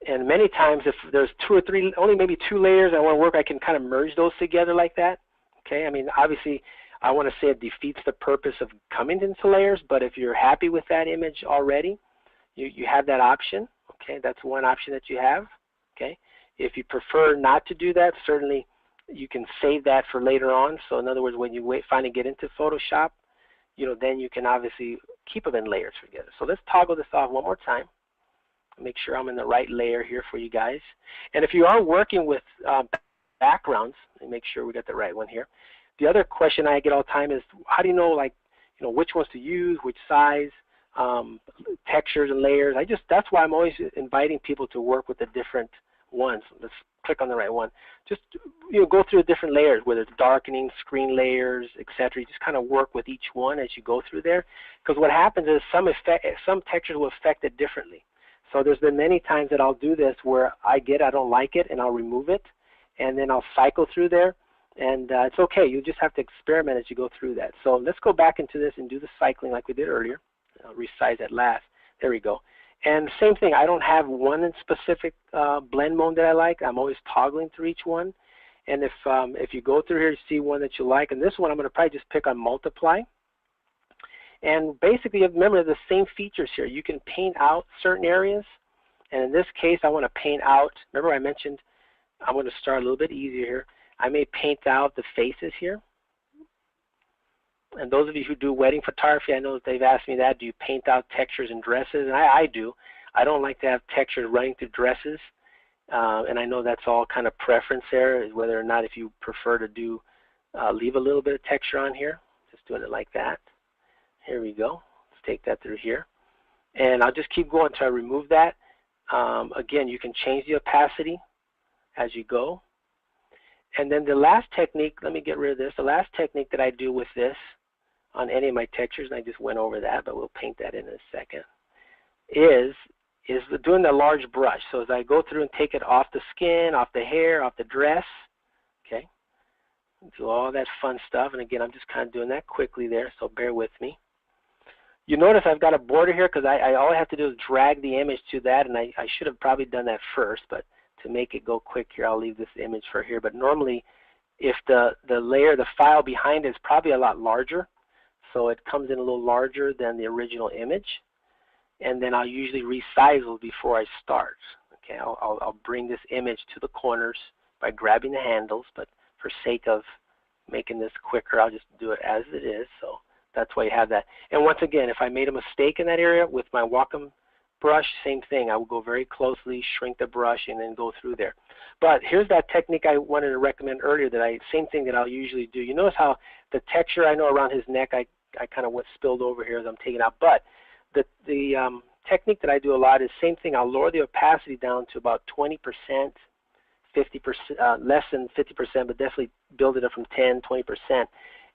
And many times if there's two or three, only maybe two layers I want to work, I can kind of merge those together like that. Okay, I mean obviously I want to say it defeats the purpose of coming into layers, but if you're happy with that image already, you have that option. Okay, that's one option that you have. Okay, if you prefer not to do that, certainly you can save that for later on. So in other words, when you finally get into Photoshop, then you can obviously keep them in layers together. So let's toggle this off one more time. Make sure I'm in the right layer here for you guys. And if you are working with backgrounds, make sure we got the right one here. The other question I get all the time is, how do you know, which ones to use, which size, textures and layers? That's why I'm always inviting people to work with the different ones. Let's click on the right one. Just go through the different layers, whether it's darkening, screen layers, etc. You just kind of work with each one as you go through there, because what happens is some textures will affect it differently. So there's been many times that I'll do this where I don't like it, and I'll remove it, and then I'll cycle through there, and it's okay. You just have to experiment as you go through that. So let's go back into this and do the cycling like we did earlier. I'll resize at last. There we go. And same thing, I don't have one in specific blend mode that I like. I'm always toggling through each one. And if you go through here, you see one that you like, and this one I'm going to probably just pick on multiply. And basically, remember the same features here. You can paint out certain areas, and in this case, I want to paint out. Remember I mentioned I'm going to start a little bit easier here. I may paint out the faces here. And those of you who do wedding photography, I know that they've asked me that. Do you paint out textures and dresses? And I do. I don't like to have textures running through dresses. And I know that's all kind of preference there, is whether or not if you prefer to do leave a little bit of texture on here. Just doing it like that. Here we go. Let's take that through here. And I'll just keep going until I remove that. Again, you can change the opacity as you go. And then the last technique, let me get rid of this. The last technique that I do with this on any of my textures, and I just went over that, but we'll paint that in a second, is doing the large brush. So as I go through and take it off the skin, off the hair, off the dress, okay, do all that fun stuff. And again, I'm just kind of doing that quickly there, so bear with me. You notice I've got a border here because all I have to do is drag the image to that, and I should have probably done that first, but to make it go quick here, I'll leave this image for here. But normally, if the file behind it is probably a lot larger, so it comes in a little larger than the original image, and then I'll usually resize it before I start. Okay, I'll bring this image to the corners by grabbing the handles, but for sake of making this quicker, I'll just do it as it is. So that's why you have that. And once again, if I made a mistake in that area with my Wacom brush, same thing. I will go very closely, shrink the brush, and then go through there. But here's that technique I wanted to recommend earlier same thing that I'll usually do. You notice how the texture I know around his neck, I kind of went spilled over here as I'm taking out. But the technique that I do a lot is same thing. I'll lower the opacity down to about 20%, 50%, less than 50%, but definitely build it up from 10, 20%.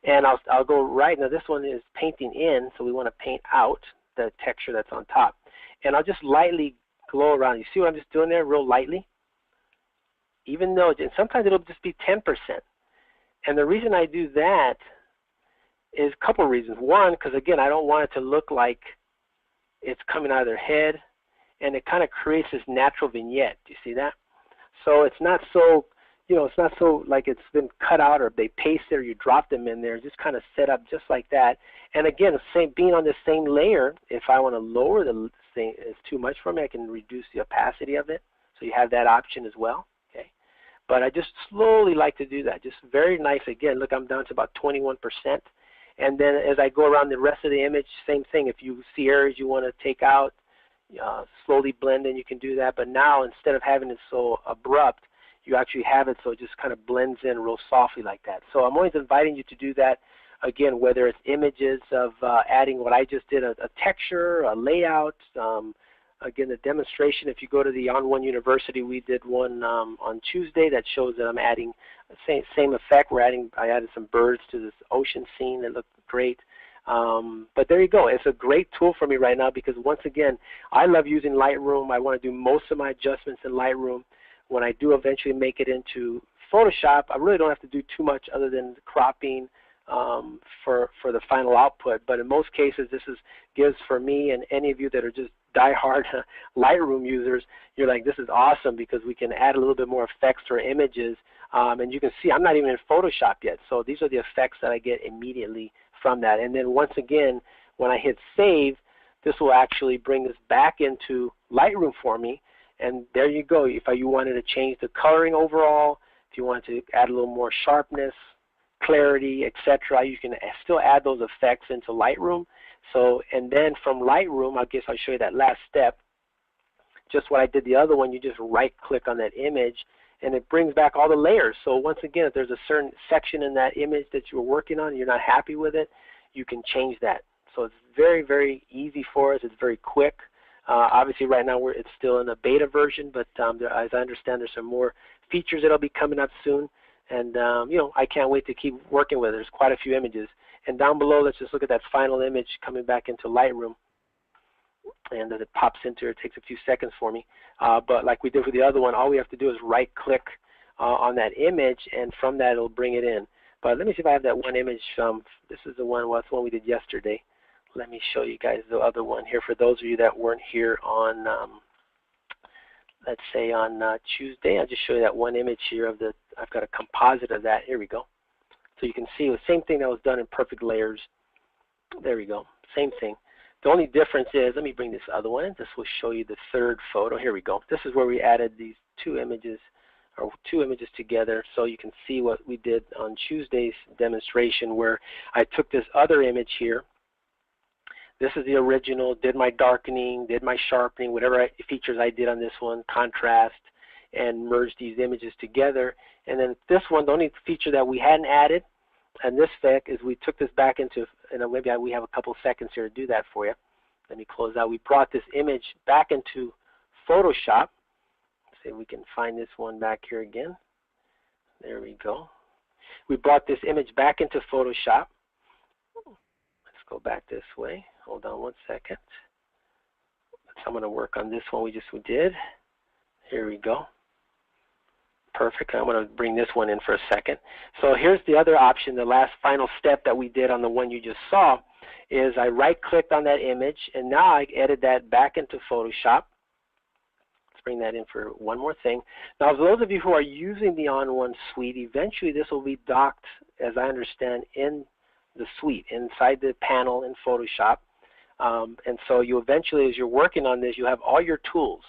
And I'll go right, now this one is painting in, so we want to paint out the texture that's on top. And I'll just lightly glow around. You see what I'm just doing there, real lightly? Even though, and sometimes it'll just be 10%. And the reason I do that is a couple reasons. One, because again, I don't want it to look like it's coming out of their head, and it kind of creates this natural vignette. Do you see that? So it's not so, it's not so like it's been cut out or they paste it or you drop them in there. Just kind of set up just like that. And again, being on the same layer, if I want to lower the thing, it's too much for me, I can reduce the opacity of it. So you have that option as well. Okay. But I just slowly like to do that. Just very nice. Again, look, I'm down to about 21%. And then as I go around the rest of the image, same thing. If you see areas you want to take out, slowly blend in, you can do that. But now, instead of having it so abrupt, you actually have it so it just kind of blends in real softly like that. So I'm always inviting you to do that, again, whether it's images of adding what I just did, a texture, a layout. Again, the demonstration, if you go to the onOne University, we did one on Tuesday that shows that I'm adding the same effect. I added some birds to this ocean scene that looked great. But there you go. It's a great tool for me right now because, once again, I love using Lightroom. I want to do most of my adjustments in Lightroom. When I do eventually make it into Photoshop, I really don't have to do too much other than cropping for the final output. But in most cases, this gives for me and any of you that are just diehard Lightroom users, you're like, this is awesome because we can add a little bit more effects to our images. And you can see I'm not even in Photoshop yet. So these are the effects that I get immediately from that. And then once again, when I hit save, this will actually bring this back into Lightroom for me. And there you go. If you wanted to change the coloring overall, if you wanted to add a little more sharpness, clarity, etc., you can still add those effects into Lightroom. So, and then from Lightroom, I guess I'll show you that last step. Just what I did the other one, you just right-click on that image, and it brings back all the layers. So once again, if there's a certain section in that image that you're working on and you're not happy with it, you can change that. So it's very, very easy for us. It's very quick. Obviously, right now it's still in a beta version, but as I understand, there's some more features that'll be coming up soon. And I can't wait to keep working with it. There's quite a few images. And down below, let's just look at that final image coming back into Lightroom. And as it pops into it takes a few seconds for me. But like we did with the other one, all we have to do is right-click on that image, and from that it'll bring it in. But let me see if I have that one image. This is the one. Well, that's the one we did yesterday. Let me show you guys the other one here for those of you that weren't here on, let's say on Tuesday. I'll just show you that one image here of I've got a composite of that. Here we go. So you can see the same thing that was done in perfect layers. There we go. Same thing. The only difference is, let me bring this other one in. This will show you the third photo. Here we go. This is where we added these two images together, so you can see what we did on Tuesday's demonstration, where I took this other image here. This is the original, did my darkening, did my sharpening, whatever features I did on this one, contrast, and merged these images together. And then this one, the only feature that we hadn't added, and this fact is we took this back into, maybe we have a couple seconds here to do that for you. Let me close out. We brought this image back into Photoshop. Let's see if we can find this one back here again. There we go. We brought this image back into Photoshop. Let's go back this way. Hold on one second. I'm going to work on this one we did. Here we go. Perfect. I'm going to bring this one in for a second. So here's the other option. The last final step that we did on the one you just saw is I right-clicked on that image, and now I edit that back into Photoshop. Let's bring that in for one more thing. Now, for those of you who are using the onOne suite, eventually this will be docked, as I understand, in the suite, inside the panel in Photoshop. And so you eventually, as you're working on this, you have all your tools.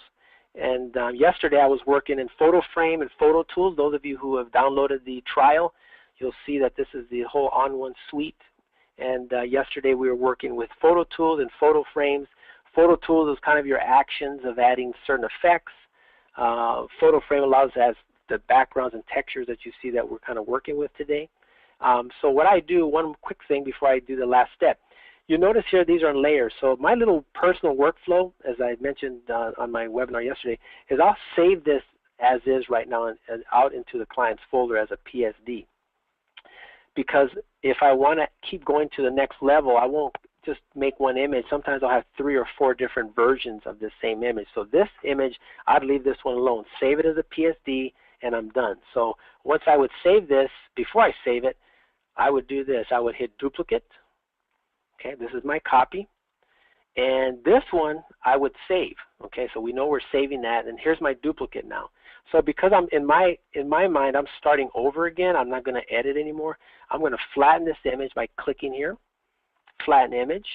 And yesterday I was working in Photo Frame and Photo Tools. Those of you who have downloaded the trial, you'll see that this is the whole onOne suite. And yesterday we were working with Photo Tools and Photo Frames. Photo tools is kind of your actions of adding certain effects. Photo frame allows as the backgrounds and textures that you see that we're kind of working with today. So what I do, one quick thing before I do the last step, you notice here these are in layers. So my little personal workflow, as I mentioned on my webinar yesterday, is I'll save this as is right now and out into the client's folder as a PSD. Because if I want to keep going to the next level, I won't just make one image. Sometimes I'll have 3 or 4 different versions of the same image. So this image, I'd leave this one alone. Save it as a PSD, and I'm done. So once I would save this, before I save it, I would do this. I would hit duplicate. Okay, this is my copy. And this one I would save. Okay, so we know we're saving that, and here's my duplicate now. So because I'm in my mind, I'm starting over again. I'm not going to edit anymore. I'm going to flatten this image by clicking here, flatten image.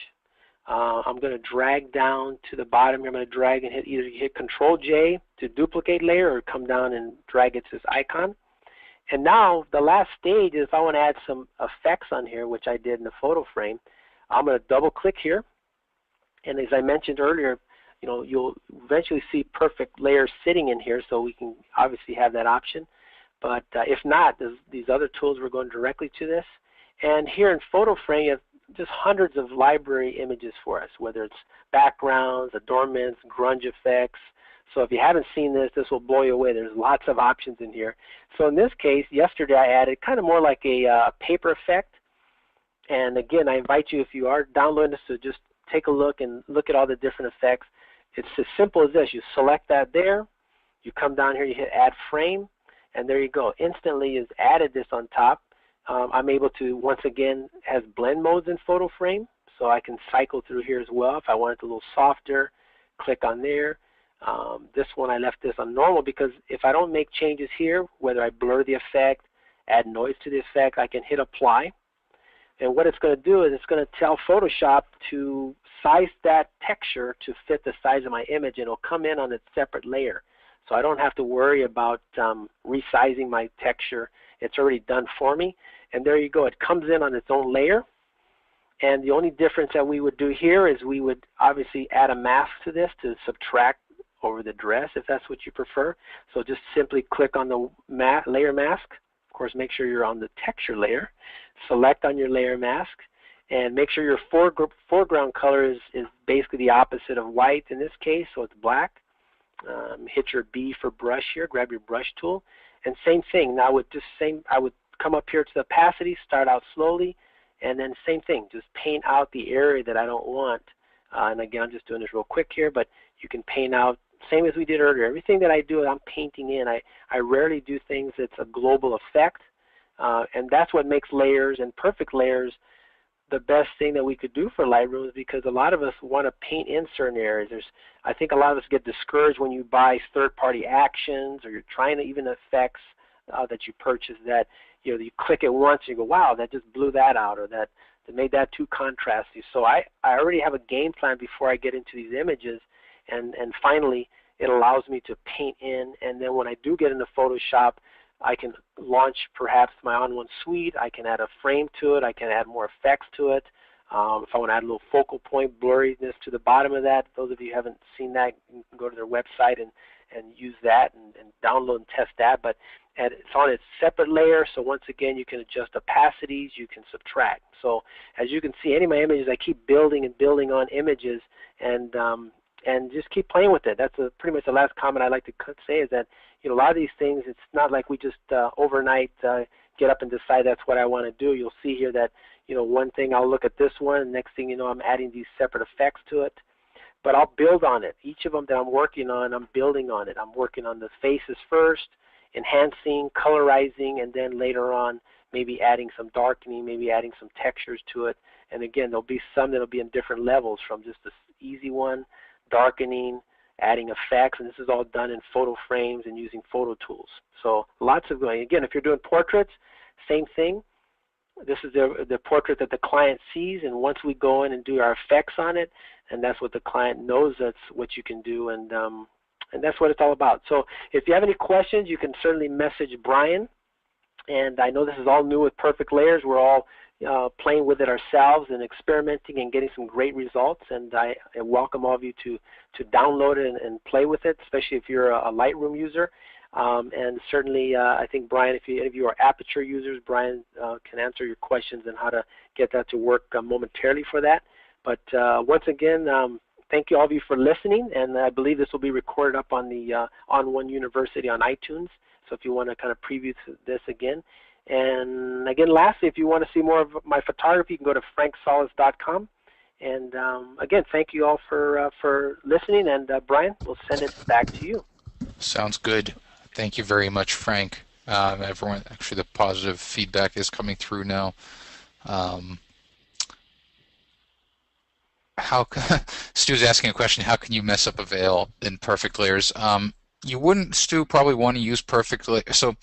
I'm going to drag down to the bottom here. I'm going to drag and either hit Control J to duplicate layer, or come down and drag it to this icon. And now the last stage is if I want to add some effects on here, which I did in the photo frame, I'm going to double click here. And as I mentioned earlier, you know, you'll eventually see perfect layers sitting in here, so we can obviously have that option. But if not, these other tools, we're going directly to this. And here in photo frame, you have just hundreds of library images for us, whether it's backgrounds, adornments, grunge effects. So if you haven't seen this, this will blow you away. There's lots of options in here. So in this case, yesterday I added kind of more like a paper effect. And again, I invite you, if you are downloading this, to just take a look and look at all the different effects. It's as simple as this. You select that there, you come down here, you hit add frame, and there you go. Instantly is added this on top. I'm able to, once again, has blend modes in photo frame, so I can cycle through here as well. If I want it a little softer, click on there. This one I left this on normal because if I don't make changes here, whether I blur the effect, add noise to the effect, I can hit apply. And what it's going to do is it's going to tell Photoshop to size that texture to fit the size of my image, and it'll come in on its separate layer. So I don't have to worry about resizing my texture. It's already done for me. And there you go. It comes in on its own layer. And the only difference that we would do here is we would obviously add a mask to this to subtract over the dress, if that's what you prefer. So just simply click on the layer mask. Of course, make sure you're on the texture layer. Select on your layer mask, and make sure your foreground color is basically the opposite of white in this case, so it's black. Hit your B for brush here, grab your brush tool, and same thing. Now I would come up here to the opacity, start out slowly, and then same thing, just paint out the area that I don't want. And again, I'm just doing this real quick here, but you can paint out, same as we did earlier. Everything that I do, I'm painting in. I rarely do things that's a global effect, and that's what makes layers and perfect layers the best thing that we could do for Lightroom, is because a lot of us want to paint in certain areas. I think a lot of us get discouraged when you buy third-party actions, or you're trying to even effects that you purchase that you click it once and you go, wow, that just blew that out, or that made that too contrasty. So I already have a game plan before I get into these images, and finally it allows me to paint in, and then when I do get into Photoshop, I can launch perhaps my onOne suite. I can add a frame to it. I can add more effects to it. If I want to add a little focal point blurriness to the bottom of that, those of you who haven't seen that, you can go to their website and use that and download and test that. But it's on its separate layer, so once again you can adjust opacities, you can subtract. So as you can see, any of my images, I keep building and building on images, and just keep playing with it. That's pretty much the last comment I like to say, is that a lot of these things, it's not like we just overnight get up and decide that's what I want to do. You'll see here that one thing, I'll look at this one, and next thing you know, I'm adding these separate effects to it. But I'll build on it. Each of them that I'm working on, I'm building on it. I'm working on the faces first, enhancing, colorizing, and then later on maybe adding some darkening, maybe adding some textures to it. And again, there'll be some that'll be in different levels, from just the easy one, darkening, adding effects, and this is all done in photo frames and using photo tools. So lots of going. Again, if you're doing portraits, same thing. This is the portrait that the client sees, and once we go in and do our effects on it, and that's what the client knows that's what you can do, and that's what it's all about. So if you have any questions, you can certainly message Brian And I know this is all new with Perfect Layers. We're all playing with it ourselves and experimenting and getting some great results. And I welcome all of you to download it and play with it, especially if you're a Lightroom user. And certainly, I think, Brian, if any of you are Aperture users, Brian can answer your questions on how to get that to work momentarily for that. But once again, thank you all of you for listening. And I believe this will be recorded up on the onOne University on iTunes. So if you want to kind of preview this again. And again, lastly, if you want to see more of my photography, you can go to franksalas.com. And again, thank you all for listening. And Brian, we'll send it back to you. Sounds good. Thank you very much, Frank. Everyone, actually, the positive feedback is coming through now. Stu's asking a question: how can you mess up a veil in Perfect Layers? You wouldn't, Stu, probably want to use Perfect Layers. So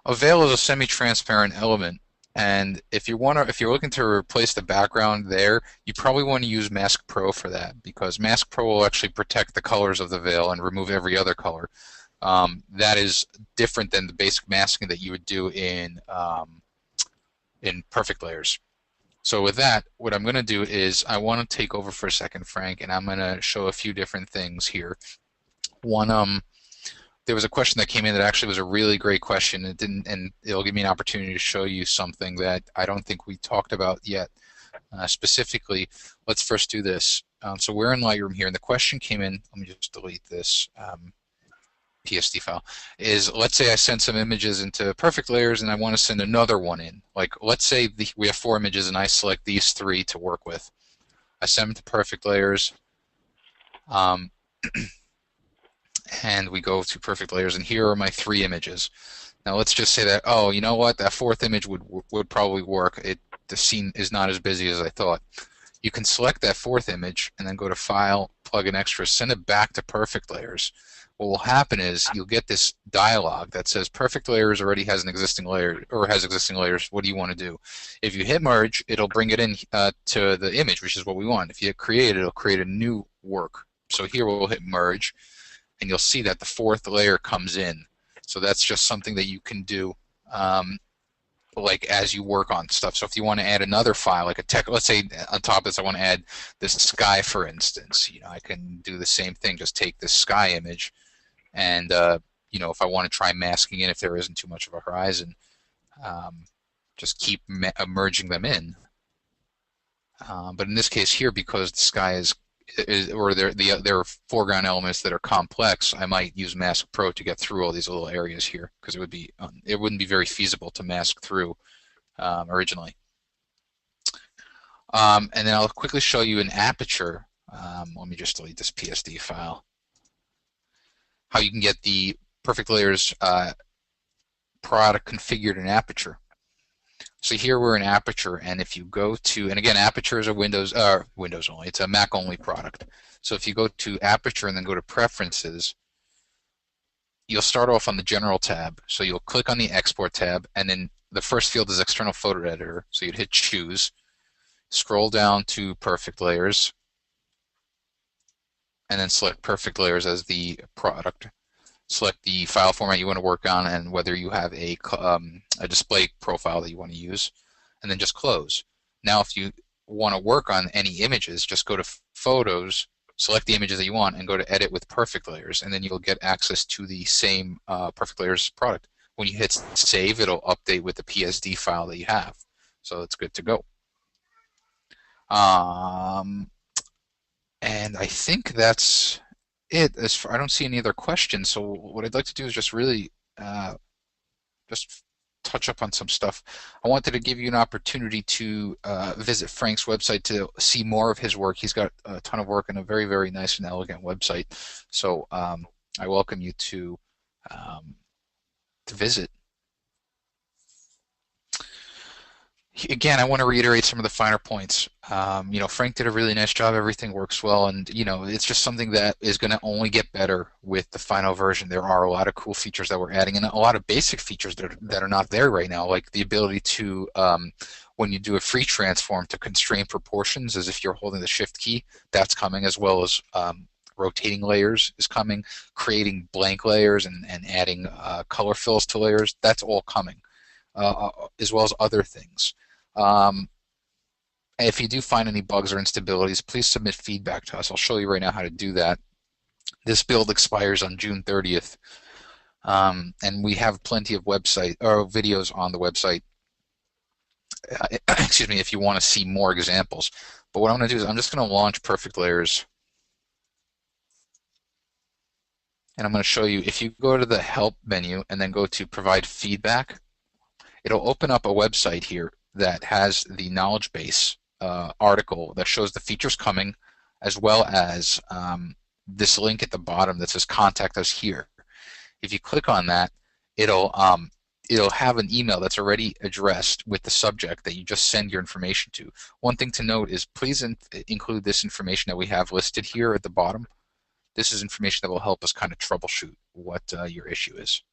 a veil is a semi-transparent element, and if you're looking to replace the background there, you probably want to use Mask Pro for that, because Mask Pro will actually protect the colors of the veil and remove every other color. That is different than the basic masking that you would do in Perfect Layers. So with that, what I'm going to do is I want to take over for a second, Frank, and I'm going to show a few different things here. One, there was a question that came in that actually was a really great question. And it'll give me an opportunity to show you something that I don't think we talked about yet. Specifically, let's first do this. So we're in Lightroom here, and the question came in. Let me just delete this PSD file. Is, let's say I send some images into Perfect Layers, and I want to send another one in. Like, let's say we have 4 images, and I select these 3 to work with. I send them to Perfect Layers. And we go to Perfect Layers, and here are my 3 images. Now let's just say that, oh, you know what, that 4th image would probably work. The scene is not as busy as I thought. You can select that 4th image and then go to File, Plug in Extras, send it back to Perfect Layers. What will happen is you'll get this dialog that says Perfect Layers already has an existing layer, or has existing layers. What do you want to do? If you hit Merge, it'll bring it in to the image, which is what we want. If you hit Create, it'll create a new work. So here we'll hit Merge, and you'll see that the 4th layer comes in. So that's just something that you can do like as you work on stuff. So if you want to add another file, like a text, let's say on top of this I want to add this sky, for instance. I can do the same thing, just take this sky image, and if I want to try masking it if there isn't too much of a horizon, just keep merging them in. But in this case here, because the sky is or there are foreground elements that are complex, I might use Mask Pro to get through all these little areas here, because it wouldn't be very feasible to mask through originally. And then I'll quickly show you in Aperture. Let me just delete this PSD file. How you can get the Perfect Layers product configured in Aperture. So here we're in Aperture, and if you go to, and again, Aperture is a Windows only. It's a Mac only product. So if you go to Aperture and then go to Preferences, you'll start off on the General tab. So you'll click on the Export tab, and then the first field is External Photo Editor. So you'd hit Choose, scroll down to Perfect Layers, and then select Perfect Layers as the product. Select the file format you want to work on and whether you have a display profile that you want to use, and then just close. Now if you want to work on any images, just go to Photos, select the images that you want, and go to Edit with Perfect Layers, and then you'll get access to the same Perfect Layers product. When you hit Save, it'll update with the PSD file that you have. So it's good to go. And I think that's it. I don't see any other questions, so what I'd like to do is just really just touch up on some stuff. I wanted to give you an opportunity to visit Frank's website to see more of his work. He's got a ton of work and a very, very nice and elegant website. So I welcome you to visit. Again, I want to reiterate some of the finer points. Frank did a really nice job. Everything works well, and it's just something that is going to only get better with the final version. There are a lot of cool features that we're adding, and a lot of basic features that are not there right now, like the ability to, when you do a free transform, to constrain proportions as if you're holding the Shift key. That's coming, as well as rotating layers is coming, creating blank layers and adding color fills to layers. That's all coming. as well as other things. Um, if you do find any bugs or instabilities, please submit feedback to us. I'll show you right now how to do that. This build expires on June 30th, and we have plenty of website or videos on the website. Excuse me, if you want to see more examples. But what I'm going to do is I'm just going to launch Perfect Layers, and I'm going to show you. If you go to the Help menu and then go to Provide Feedback, it'll open up a website here that has the knowledge base article that shows the features coming, as well as this link at the bottom that says Contact Us Here. If you click on that, it'll have an email that's already addressed with the subject that you just send your information to. One thing to note is please include this information that we have listed here at the bottom. This is information that will help us kind of troubleshoot what your issue is.